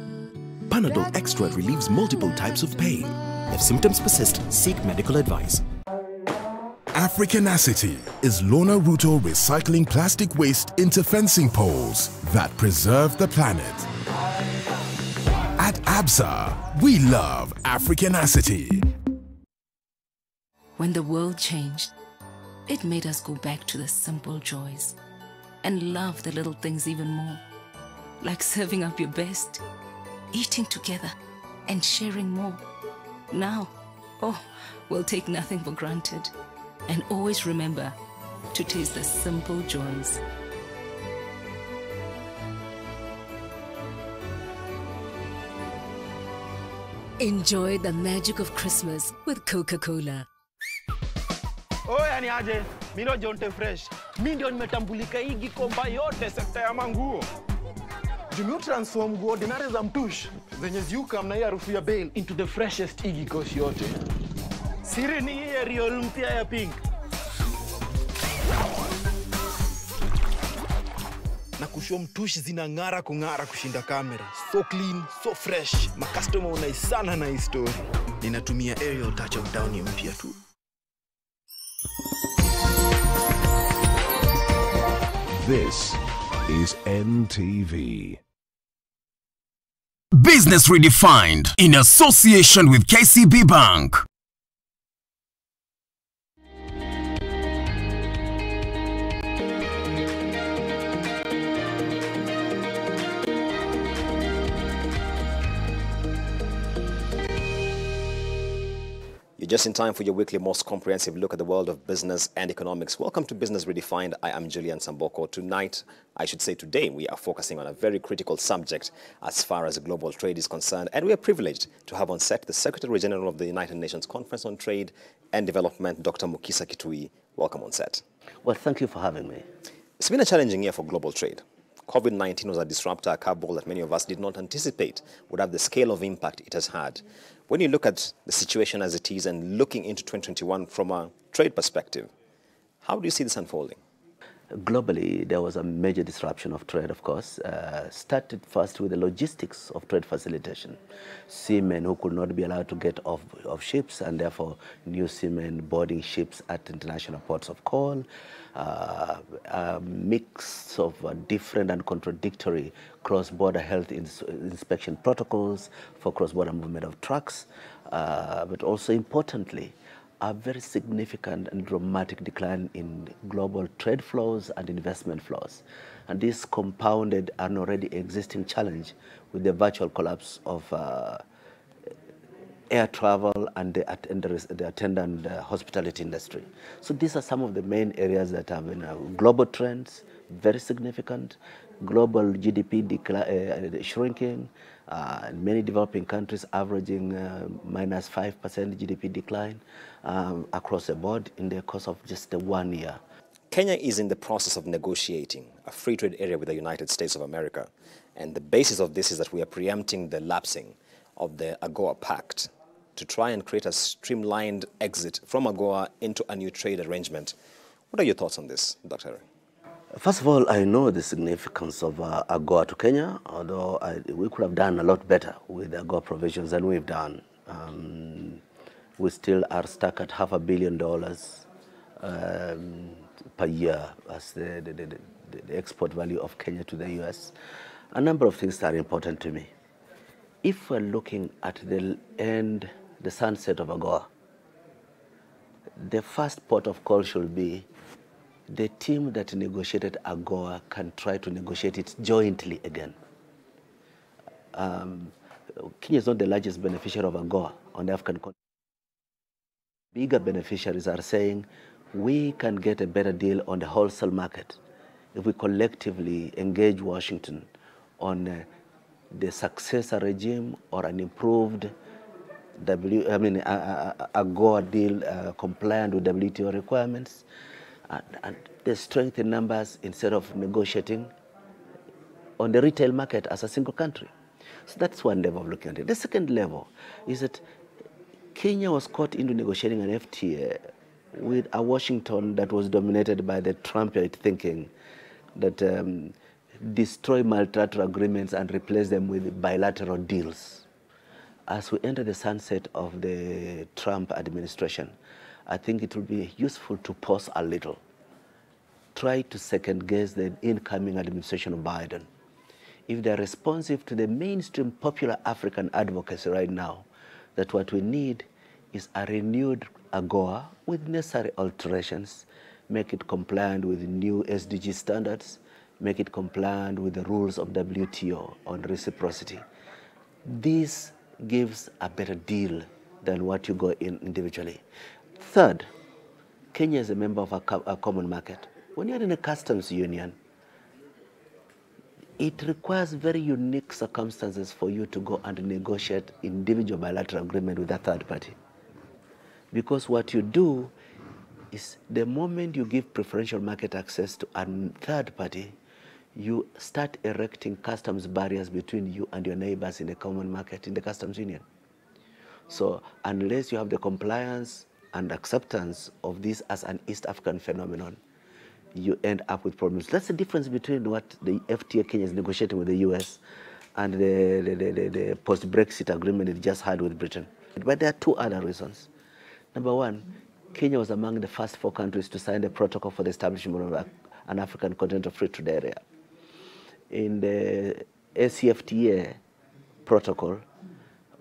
Panadol Extra relieves multiple types of pain. If symptoms persist, seek medical advice. Africanacity is Lona Ruto recycling plastic waste into fencing poles that preserve the planet. At ABSA, we love Africanacity. When the world changed, it made us go back to the simple joys and love the little things even more, like serving up your best, eating together, and sharing more. Now, we'll take nothing for granted and always remember to taste the simple joys. Enjoy the magic of Christmas with Coca-Cola. Oya ni aje, mimi ndo Jonte Fresh. Mimi ndio nimetambulika hii Gikomba yote sekta ya manguo. Jumio transform nguo ordinary za mtush zenye ziuka mna hii harufu ya bail into the freshest igi kosi yote. Siri ni hii Ariel mpya ya pink. Na kushow mtush zinang'ara kung'ara kushinda kamera. So clean, so fresh. Ma customer unaisana na hii story. Ninatumia Ariel touch of down mpya tu. This is NTV. Business Redefined in association with KCB Bank. You're just in time for your weekly most comprehensive look at the world of business and economics. Welcome to Business Redefined. I am Julian Samboko. Tonight, I should say today, we are focusing on a very critical subject as far as global trade is concerned. And we are privileged to have on set the Secretary General of the United Nations Conference on Trade and Development, Dr. Mukisa Kitui. Welcome on set. Well, thank you for having me. It's been a challenging year for global trade. COVID-19 was a disruptor, a curveball that many of us did not anticipate would have the scale of impact it has had. When you look at the situation as it is and looking into 2021 from a trade perspective, how do you see this unfolding? Globally, there was a major disruption of trade, of course. Started first with the logistics of trade facilitation. Seamen who could not be allowed to get off ships, and therefore new seamen boarding ships at international ports of call. A mix of different and contradictory cross-border health inspection protocols for cross-border movement of trucks, but also importantly, a very significant and dramatic decline in global trade flows and investment flows. And this compounded an already existing challenge with the virtual collapse of air travel and the attendant hospitality industry. So these are some of the main areas that have been global trends, very significant. Global GDP shrinking, in many developing countries averaging minus 5% GDP decline across the board in the course of just 1 year. Kenya is in the process of negotiating a free trade area with the United States of America. And the basis of this is that we are preempting the lapsing of the AGOA Pact to try and create a streamlined exit from AGOA into a new trade arrangement. What are your thoughts on this, Dr. Harry? First of all, I know the significance of AGOA to Kenya, although we could have done a lot better with the AGOA provisions than we've done. We still are stuck at $500 million per year as the export value of Kenya to the US. A number of things are important to me. If we're looking at the sunset of AGOA, the first port of call should be the team that negotiated AGOA can try to negotiate it jointly again. Kenya is not the largest beneficiary of AGOA on the African continent. Bigger beneficiaries are saying we can get a better deal on the wholesale market if we collectively engage Washington on the successor regime or an improved AGOA deal compliant with WTO requirements, and the strength in numbers instead of negotiating on the retail market as a single country. So that's one level of looking at it. The second level is that Kenya was caught into negotiating an FTA with a Washington that was dominated by the Trumpite thinking that destroy multilateral agreements and replace them with bilateral deals. As we enter the sunset of the Trump administration, I think it will be useful to pause a little, try to second guess the incoming administration of Biden. If they're responsive to the mainstream popular African advocacy right now, that what we need is a renewed AGOA with necessary alterations, make it compliant with new SDG standards, make it compliant with the rules of WTO on reciprocity. This gives a better deal than what you go in individually. Third, Kenya is a member of a common market. When you're in a customs union, it requires very unique circumstances for you to go and negotiate individual bilateral agreement with a third party. Because what you do is the moment you give preferential market access to a third party, you start erecting customs barriers between you and your neighbors in the common market, in the customs union. So unless you have the compliance and acceptance of this as an East African phenomenon, you end up with problems. That's the difference between what the FTA Kenya is negotiating with the US and the post-Brexit agreement it just had with Britain. But there are two other reasons. Number one, Kenya was among the first 4 countries to sign the protocol for the establishment of an African continental free trade area. In the ACFTA protocol,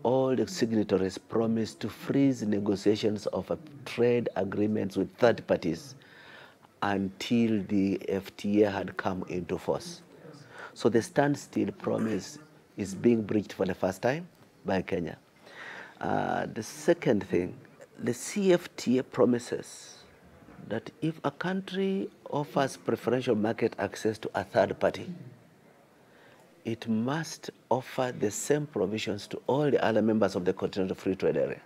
all the signatories promised to freeze negotiations of trade agreements with third parties until the FTA had come into force. So the standstill promise is being breached for the first time by Kenya. The second thing, the CFTA promises that if a country offers preferential market access to a third party, it must offer the same provisions to all the other members of the Continental Free Trade Area.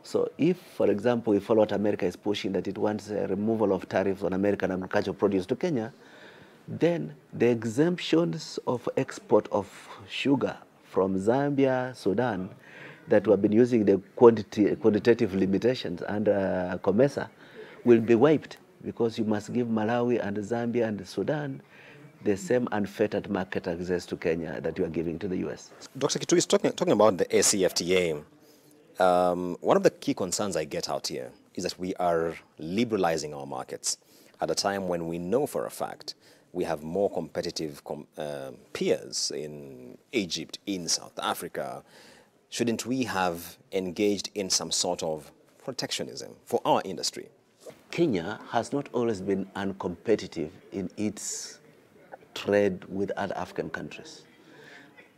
So if, for example, we follow what America is pushing, that it wants a removal of tariffs on American agricultural produce to Kenya, then the exemptions of export of sugar from Zambia, Sudan, that we have been using the quantitative limitations under COMESA will be wiped, because you must give Malawi and Zambia and Sudan the same unfettered market access to Kenya that you are giving to the US. Dr. Kitui is talking about the ACFTA. One of the key concerns I get out here is that we are liberalizing our markets at a time when we know for a fact we have more competitive peers in Egypt, in South Africa. Shouldn't we have engaged in some sort of protectionism for our industry? Kenya has not always been uncompetitive in its trade with other African countries.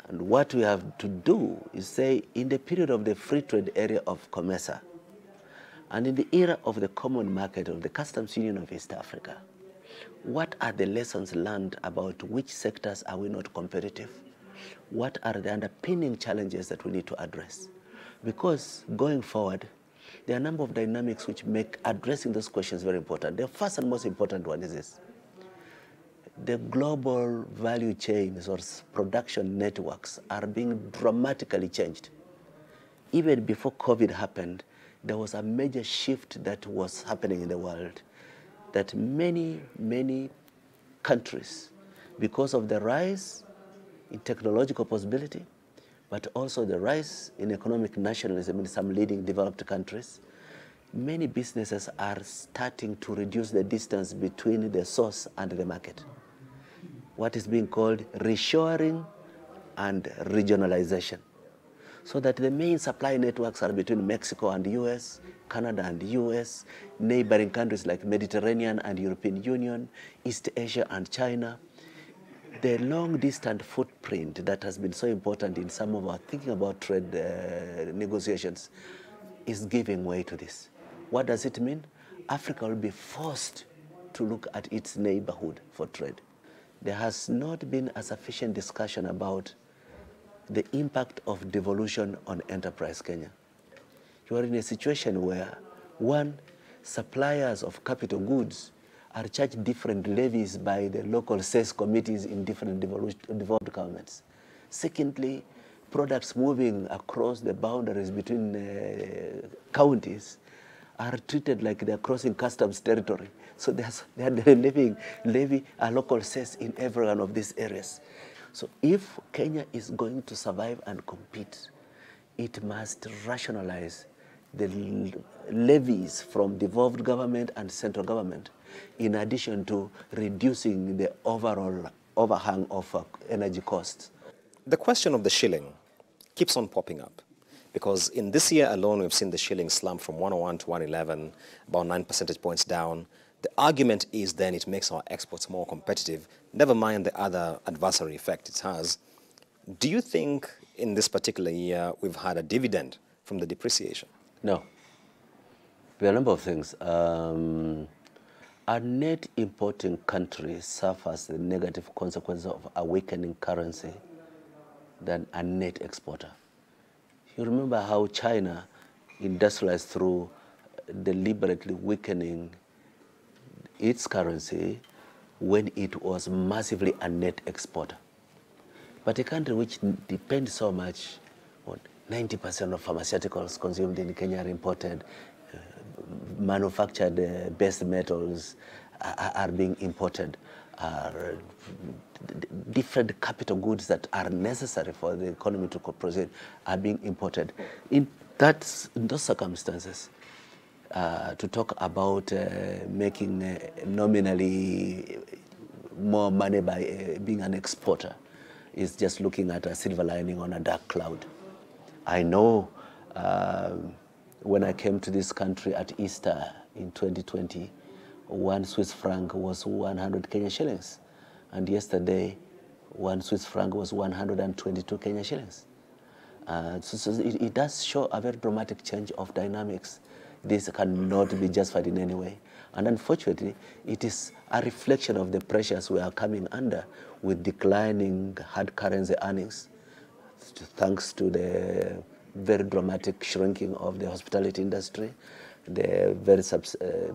And what we have to do is say, in the period of the free trade area of COMESA, and in the era of the common market of the Customs Union of East Africa, what are the lessons learned about which sectors are we not competitive? What are the underpinning challenges that we need to address? Because going forward, there are a number of dynamics which make addressing those questions very important. The first and most important one is this. The global value chains or production networks are being dramatically changed. Even before COVID happened, there was a major shift that was happening in the world, that many, many countries, because of the rise in technological possibility, but also the rise in economic nationalism in some leading developed countries, many businesses are starting to reduce the distance between the source and the market. What is being called reshoring and regionalization. so that the main supply networks are between Mexico and the US, Canada and the US, neighboring countries like Mediterranean and European Union, East Asia and China. The long-distance footprint that has been so important in some of our thinking about trade negotiations is giving way to this. What does it mean? Africa will be forced to look at its neighborhood for trade. There has not been a sufficient discussion about the impact of devolution on enterprise Kenya. You are in a situation where, one, suppliers of capital goods are charged different levies by the local sales committees in different devolved governments. Secondly, products moving across the boundaries between counties are treated like they're crossing customs territory. So they're levy a local sales in every one of these areas. So if Kenya is going to survive and compete, it must rationalize the levies from devolved government and central government, in addition to reducing the overall overhang of energy costs. The question of the shilling keeps on popping up, because in this year alone, we've seen the shilling slump from 101 to 111, about 9 percentage points down. The argument is then it makes our exports more competitive, never mind the other adversary effect it has. Do you think in this particular year we've had a dividend from the depreciation? No. There are a number of things. A net importing country suffers the negative consequences of a weakening currency than a net exporter. You remember how China industrialized through deliberately weakening its currency when it was massively a net exporter. But a country which depends so much on 90% of pharmaceuticals consumed in Kenya are imported, manufactured base metals are being imported, different capital goods that are necessary for the economy to proceed are being imported. In those circumstances, to talk about making nominally more money by being an exporter is just looking at a silver lining on a dark cloud. I know when I came to this country at Easter in 2020, 1 Swiss franc was 100 Kenya shillings. And yesterday, 1 Swiss franc was 122 Kenya shillings. So it does show a very dramatic change of dynamics. This cannot be justified in any way. And unfortunately, it is a reflection of the pressures we are coming under with declining hard currency earnings, thanks to the very dramatic shrinking of the hospitality industry, the very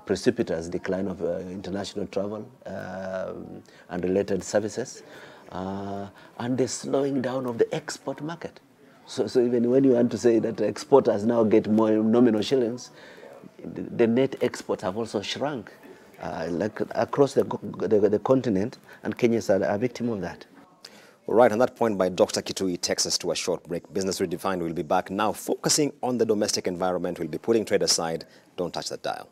precipitous decline of international travel and related services, and the slowing down of the export market. So even when you want to say that exporters now get more nominal shillings, the net exports have also shrunk like across the continent, and Kenya is a victim of that. All right, on that point by Dr. Kitui takes us to a short break. Business Redefined will be back now, focusing on the domestic environment. We'll be putting trade aside. Don't touch that dial.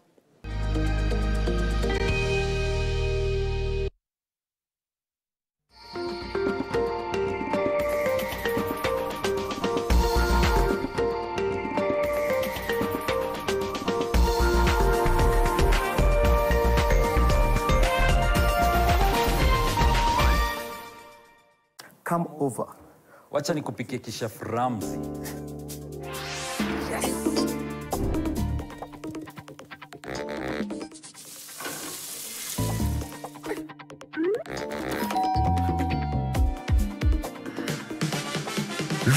Come over. Wacha nikupikie kishaf Ramzi. Yes.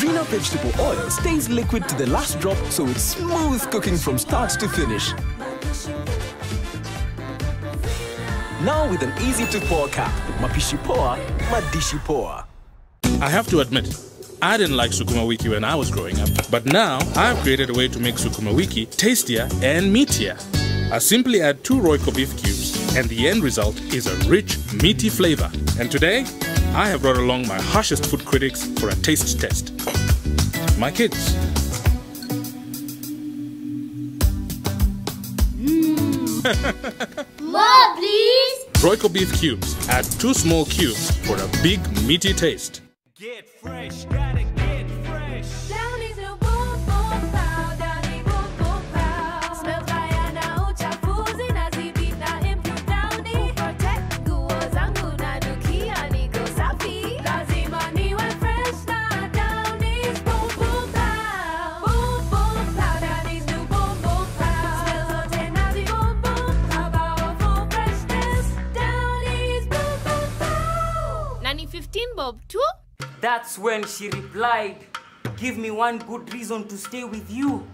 Rina vegetable oil stays liquid to the last drop, so it's smooth cooking from start to finish. Now with an easy-to-pour cap, mapishi poa, madishi poa. I have to admit, I didn't like Sukuma Wiki when I was growing up, but now I've created a way to make Sukuma Wiki tastier and meatier. I simply add 2 Royco beef cubes, and the end result is a rich, meaty flavor. And today, I have brought along my harshest food critics for a taste test. My kids. More, please! Royco beef cubes. Add 2 small cubes for a big, meaty taste. Get fresh, gotta get fresh. Down is a job too? That's when she replied, "Give me one good reason to stay with you."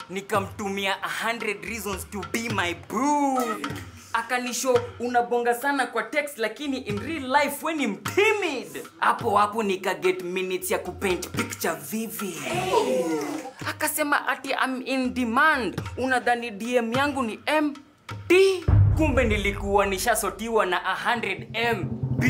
Nikamtumia 100 reasons to be my boo. Akanisho unabonga sana kwa text lakini in real life when I'm timid. Hapo nika get minutes ya kupaint picture vivid. Akasema ati I'm in demand. Unadhani DM yangu ni MD? Kumbe nilikuwa nishasotiwa na 100 MB.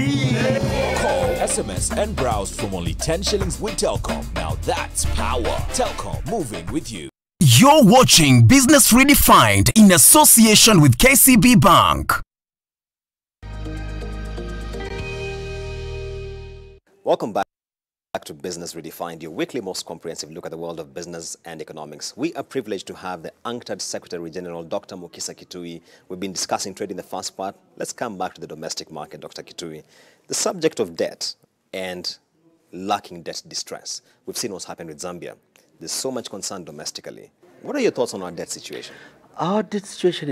Call, SMS and browse from only 10 shillings with Telkom. Now that's power. Telkom, moving with you. You're watching Business Redefined in association with KCB Bank. Welcome back to Business Redefined, your weekly most comprehensive look at the world of business and economics. We are privileged to have the UNCTAD Secretary General, Dr. Mukisa Kitui. We've been discussing trade in the first part. Let's come back to the domestic market, Dr. Kitui. The subject of debt and lacking debt distress. We've seen what's happened with Zambia. There's so much concern domestically. What are your thoughts on our debt situation? Our debt situation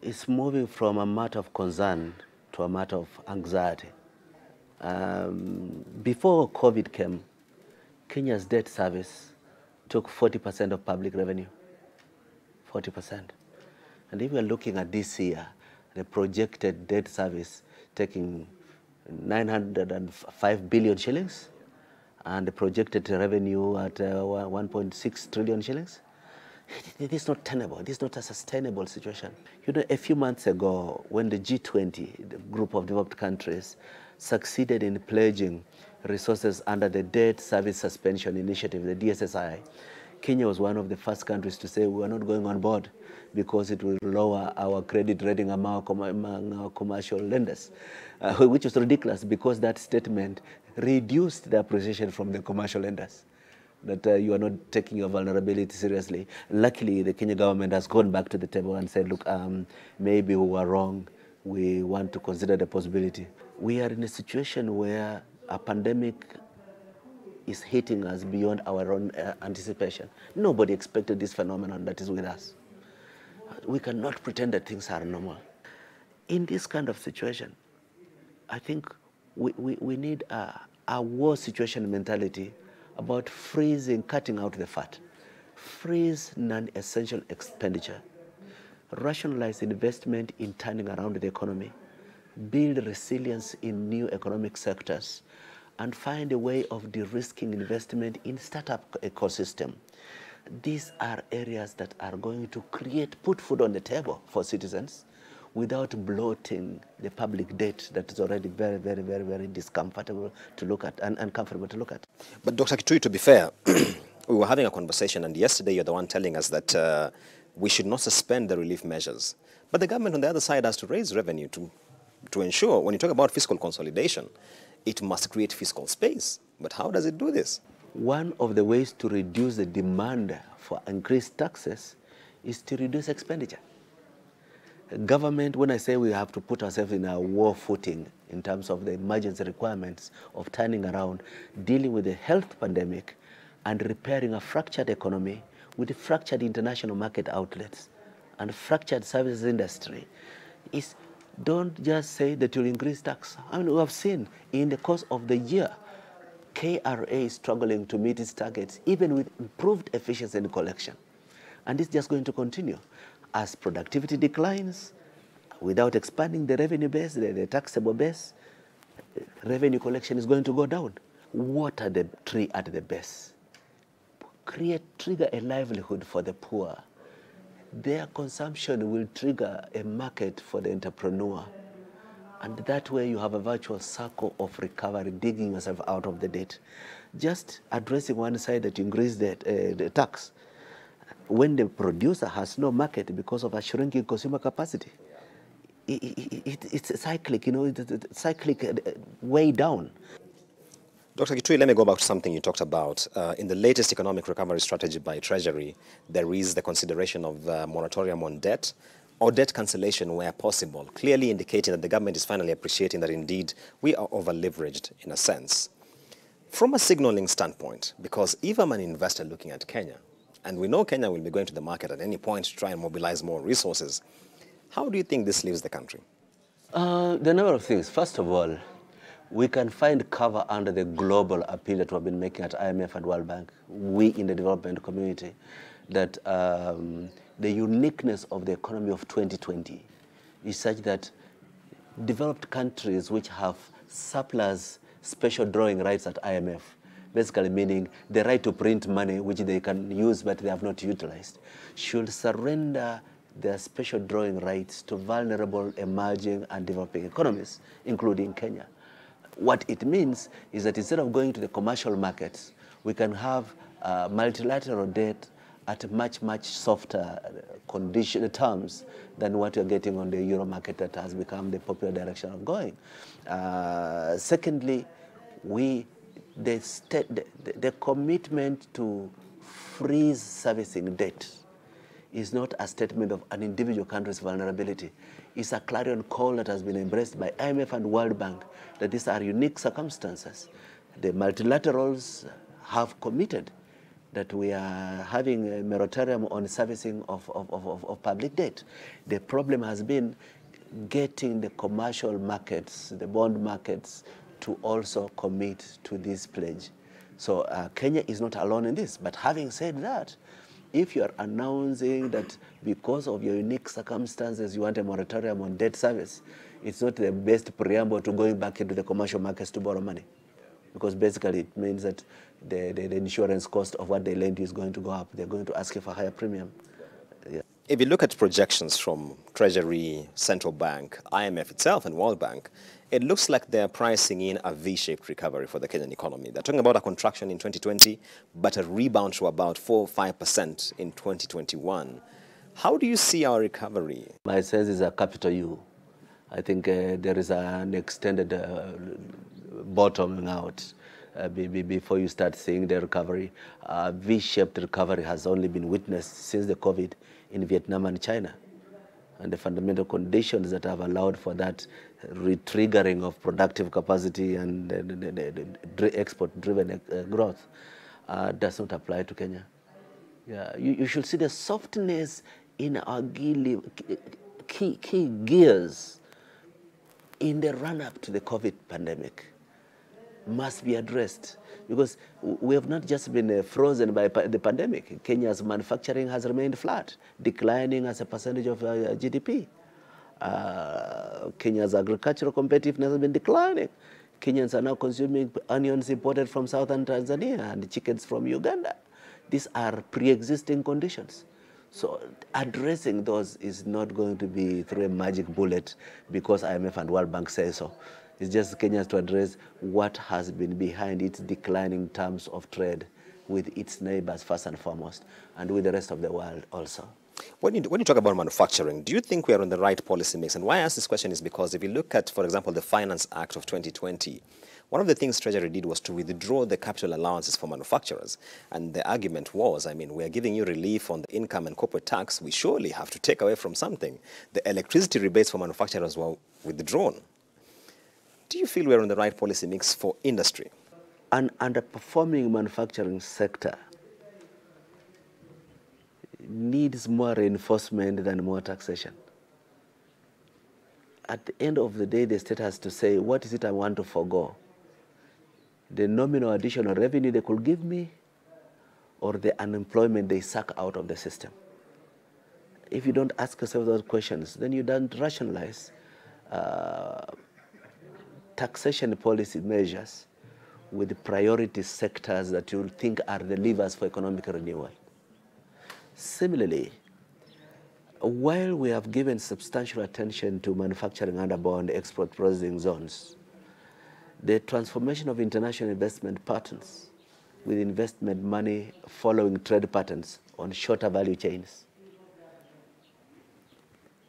is moving from a matter of concern to a matter of anxiety. Before COVID came, Kenya's debt service took 40% of public revenue, 40%. And if we are looking at this year, the projected debt service taking 905 billion shillings, and the projected revenue at 1.6 trillion shillings. It is not tenable. It is not a sustainable situation. You know, a few months ago, when the G20, the group of developed countries, succeeded in pledging resources under the Debt Service Suspension Initiative, the DSSI, Kenya was one of the first countries to say we are not going on board because it will lower our credit rating among our commercial lenders, which was ridiculous because that statement reduced the appreciation from the commercial lenders, that you are not taking your vulnerability seriously. Luckily, the Kenya government has gone back to the table and said, look, maybe we were wrong. We want to consider the possibility. We are in a situation where a pandemic is hitting us beyond our own anticipation. Nobody expected this phenomenon that is with us. We cannot pretend that things are normal. In this kind of situation, I think we need a war situation mentality about freezing, cutting out the fat. Freeze non-essential expenditure. Rationalize investment in turning around the economy. Build resilience in new economic sectors. And find a way of de-risking investment in startup ecosystem. These are areas that are going to put food on the table for citizens without bloating the public debt that is already very, very, very, very discomfortable to look at and uncomfortable to look at. But Dr. Kitui, to be fair, we were having a conversation, and yesterday you're the one telling us that we should not suspend the relief measures. But the government on the other side has to raise revenue to ensure, when you talk about fiscal consolidation, it must create fiscal space. But how does it do this? One of the ways to reduce the demand for increased taxes is to reduce expenditure. Government, when I say we have to put ourselves in a war footing in terms of the emergency requirements of turning around, dealing with the health pandemic and repairing a fractured economy with fractured international market outlets and fractured services industry, is don't just say that you'll increase tax. I mean, we have seen in the course of the year, KRA is struggling to meet its targets, even with improved efficiency in collection. And it's just going to continue. As productivity declines, without expanding the revenue base, the taxable base, revenue collection is going to go down. Water the tree at the base. Trigger a livelihood for the poor. Their consumption will trigger a market for the entrepreneur. And that way you have a virtual circle of recovery, digging yourself out of the debt. Just addressing one side that you increase the tax, when the producer has no market because of a shrinking consumer capacity, it's cyclic, you know, it's cyclic way down. Dr. Kitui, let me go back to something you talked about. In the latest economic recovery strategy by Treasury, there is the consideration of moratorium on debt or debt cancellation where possible, clearly indicating that the government is finally appreciating that indeed we are over-leveraged in a sense. From a signaling standpoint, because if I'm an investor looking at Kenya, and we know Kenya will be going to the market at any point to try and mobilize more resources, how do you think this leaves the country? There are a number of things. First of all, we can find cover under the global appeal that we've been making at IMF and World Bank, we in the development community, that the uniqueness of the economy of 2020 is such that developed countries which have surplus special drawing rights at IMF, basically meaning the right to print money which they can use but they have not utilized, should surrender their special drawing rights to vulnerable emerging and developing economies, including Kenya. What it means is that instead of going to the commercial markets, we can have multilateral debt at much softer terms than what you're getting on the euro market that has become the popular direction of going. Secondly, the commitment to freeze servicing debt is not a statement of an individual country's vulnerability. It's a clarion call that has been embraced by IMF and World Bank that these are unique circumstances. The multilaterals have committed that we are having a moratorium on servicing of public debt. The problem has been getting the commercial markets, the bond markets, to also commit to this pledge. So Kenya is not alone in this. But having said that, if you are announcing that because of your unique circumstances you want a moratorium on debt service, it's not the best preamble to going back into the commercial markets to borrow money. Because basically it means that the insurance cost of what they lend you is going to go up. They're going to ask you for a higher premium. Yeah. If you look at projections from Treasury, Central Bank, IMF itself, and World Bank, it looks like they're pricing in a V-shaped recovery for the Kenyan economy. They're talking about a contraction in 2020, but a rebound to about 4-5% in 2021. How do you see our recovery? My sense is a capital U. I think there is an extended bottoming out before you start seeing the recovery. V-shaped recovery has only been witnessed since the COVID in Vietnam and China. And the fundamental conditions that have allowed for that re-triggering of productive capacity and the export-driven growth does not apply to Kenya. Yeah, you should see the softness in our key gears in the run-up to the COVID pandemic must be addressed, because we have not just been frozen by the pandemic. Kenya's manufacturing has remained flat, declining as a percentage of GDP. Kenya's agricultural competitiveness has been declining. Kenyans are now consuming onions imported from southern Tanzania and chickens from Uganda. These are pre-existing conditions. So addressing those is not going to be through a magic bullet because IMF and World Bank say so. It's just Kenyans to address what has been behind its declining terms of trade with its neighbors first and foremost, and with the rest of the world also. When you talk about manufacturing, do you think we are on the right policy mix? And why I ask this question is because if you look at, for example, the Finance Act of 2020, one of the things Treasury did was to withdraw the capital allowances for manufacturers. And the argument was, I mean, we are giving you relief on the income and corporate tax. We surely have to take away from something. The electricity rebates for manufacturers were withdrawn. Do you feel we're on the right policy mix for industry? An underperforming manufacturing sector needs more reinforcement than more taxation. At the end of the day, the state has to say, what is it I want to forego? The nominal additional revenue they could give me, or the unemployment they suck out of the system? If you don't ask yourself those questions, then you don't rationalize taxation policy measures with priority sectors that you think are the levers for economic renewal. Similarly, while we have given substantial attention to manufacturing under bond export processing zones, the transformation of international investment patterns with investment money following trade patterns on shorter value chains,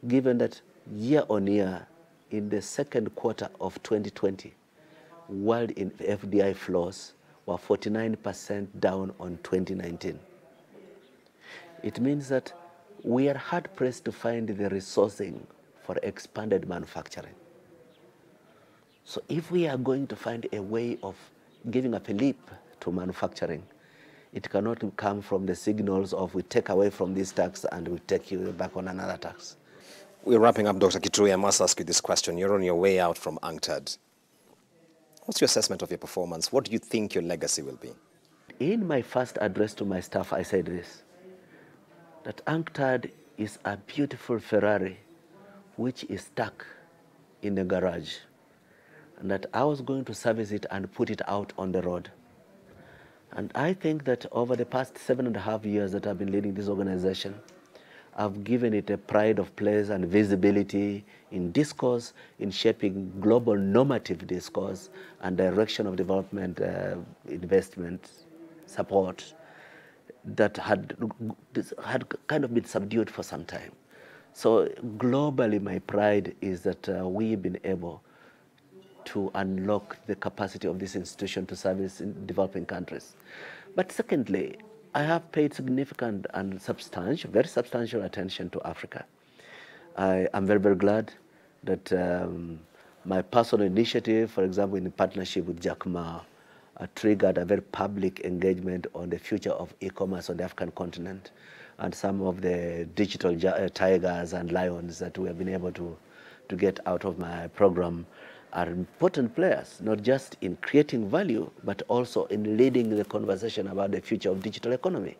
given that year on year, in the second quarter of 2020, world in FDI flows were 49% down on 2019. It means that we are hard-pressed to find the resourcing for expanded manufacturing. So if we are going to find a way of giving up a leap to manufacturing, it cannot come from the signals of we take away from this tax and we take you back on another tax. We're wrapping up, Dr. Kitui. I must ask you this question. You're on your way out from UNCTAD. What's your assessment of your performance? What do you think your legacy will be? In my first address to my staff, I said this, that UNCTAD is a beautiful Ferrari which is stuck in the garage, and that I was going to service it and put it out on the road. And I think that over the past 7.5 years that I've been leading this organization, I've given it a pride of place and visibility in discourse, in shaping global normative discourse and direction of development, investment, support that had kind of been subdued for some time. So globally, my pride is that we've been able to unlock the capacity of this institution to service in developing countries. But secondly, I have paid significant and substantial, very substantial attention to Africa. I am very, very glad that my personal initiative, for example, in partnership with Jack Ma, triggered a very public engagement on the future of e-commerce on the African continent, and some of the digital tigers and lions that we have been able to get out of my program are important players, not just in creating value, but also in leading the conversation about the future of digital economy.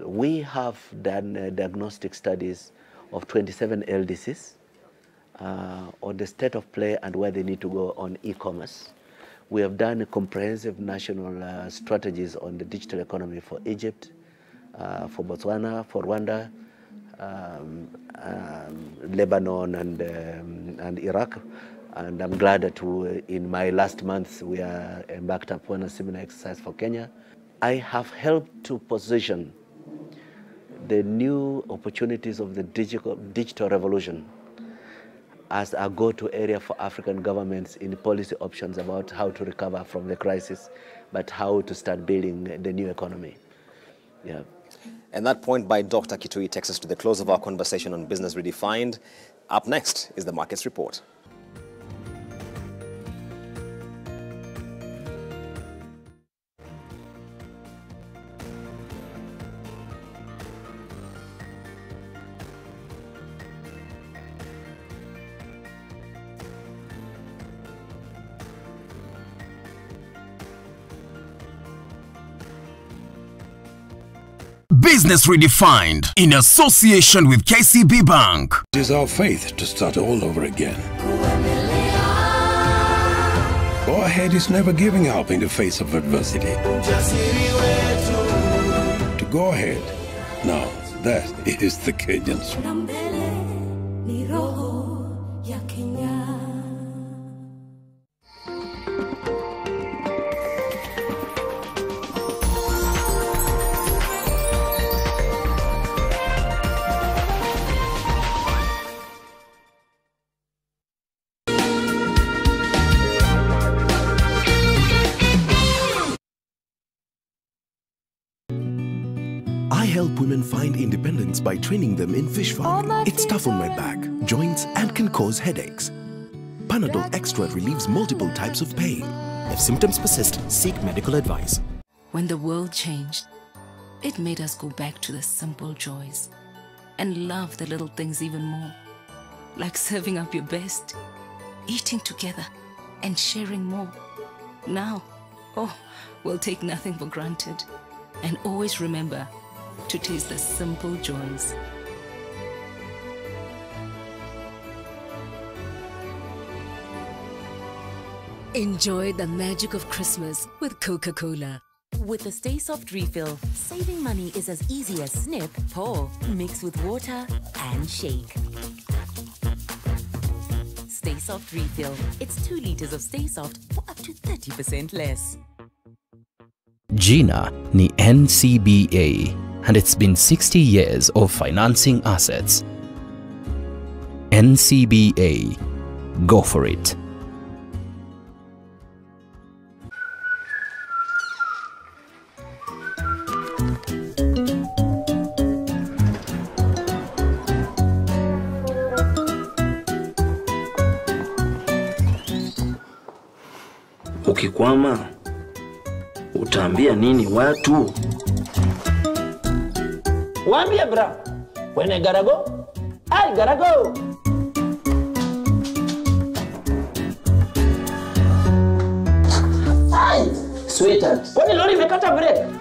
We have done diagnostic studies of 27 LDCs on the state of play and where they need to go on e-commerce. We have done a comprehensive national strategies on the digital economy for Egypt, for Botswana, for Rwanda, Lebanon and Iraq. And I'm glad that in my last month we are embarked upon a similar exercise for Kenya. I have helped to position the new opportunities of the digital revolution as a go-to area for African governments in policy options about how to recover from the crisis, but how to start building the new economy. Yeah. And that point by Dr. Kitui takes us to the close of our conversation on Business Redefined. Up next is the Markets Report. Business Redefined in association with KCB Bank. It is our faith to start all over again. Go Ahead is never giving up in the face of adversity. To go ahead. Now, that is the Kenyan spirit. I help women find independence by training them in fish farming. It's tough on my back, joints, and can cause headaches. Panadol Extra relieves multiple types of pain. If symptoms persist, seek medical advice. When the world changed, it made us go back to the simple joys and love the little things even more. Like serving up your best, eating together, and sharing more. Now, we'll take nothing for granted. And always remember to taste the simple joys. Enjoy the magic of Christmas with Coca-Cola. With the Stay Soft refill, saving money is as easy as snip, pour, mix with water, and shake. Stay Soft refill. It's 2 liters of Stay Soft for up to 30% less. Jina ni NCBA, and it's been 60 years of financing assets. NCBA, go for it. Ukikwama utaambia nini watu? Waambie bra, when I gotta go, I gotta go. Hi, sweetheart. Kwani lori imekata break?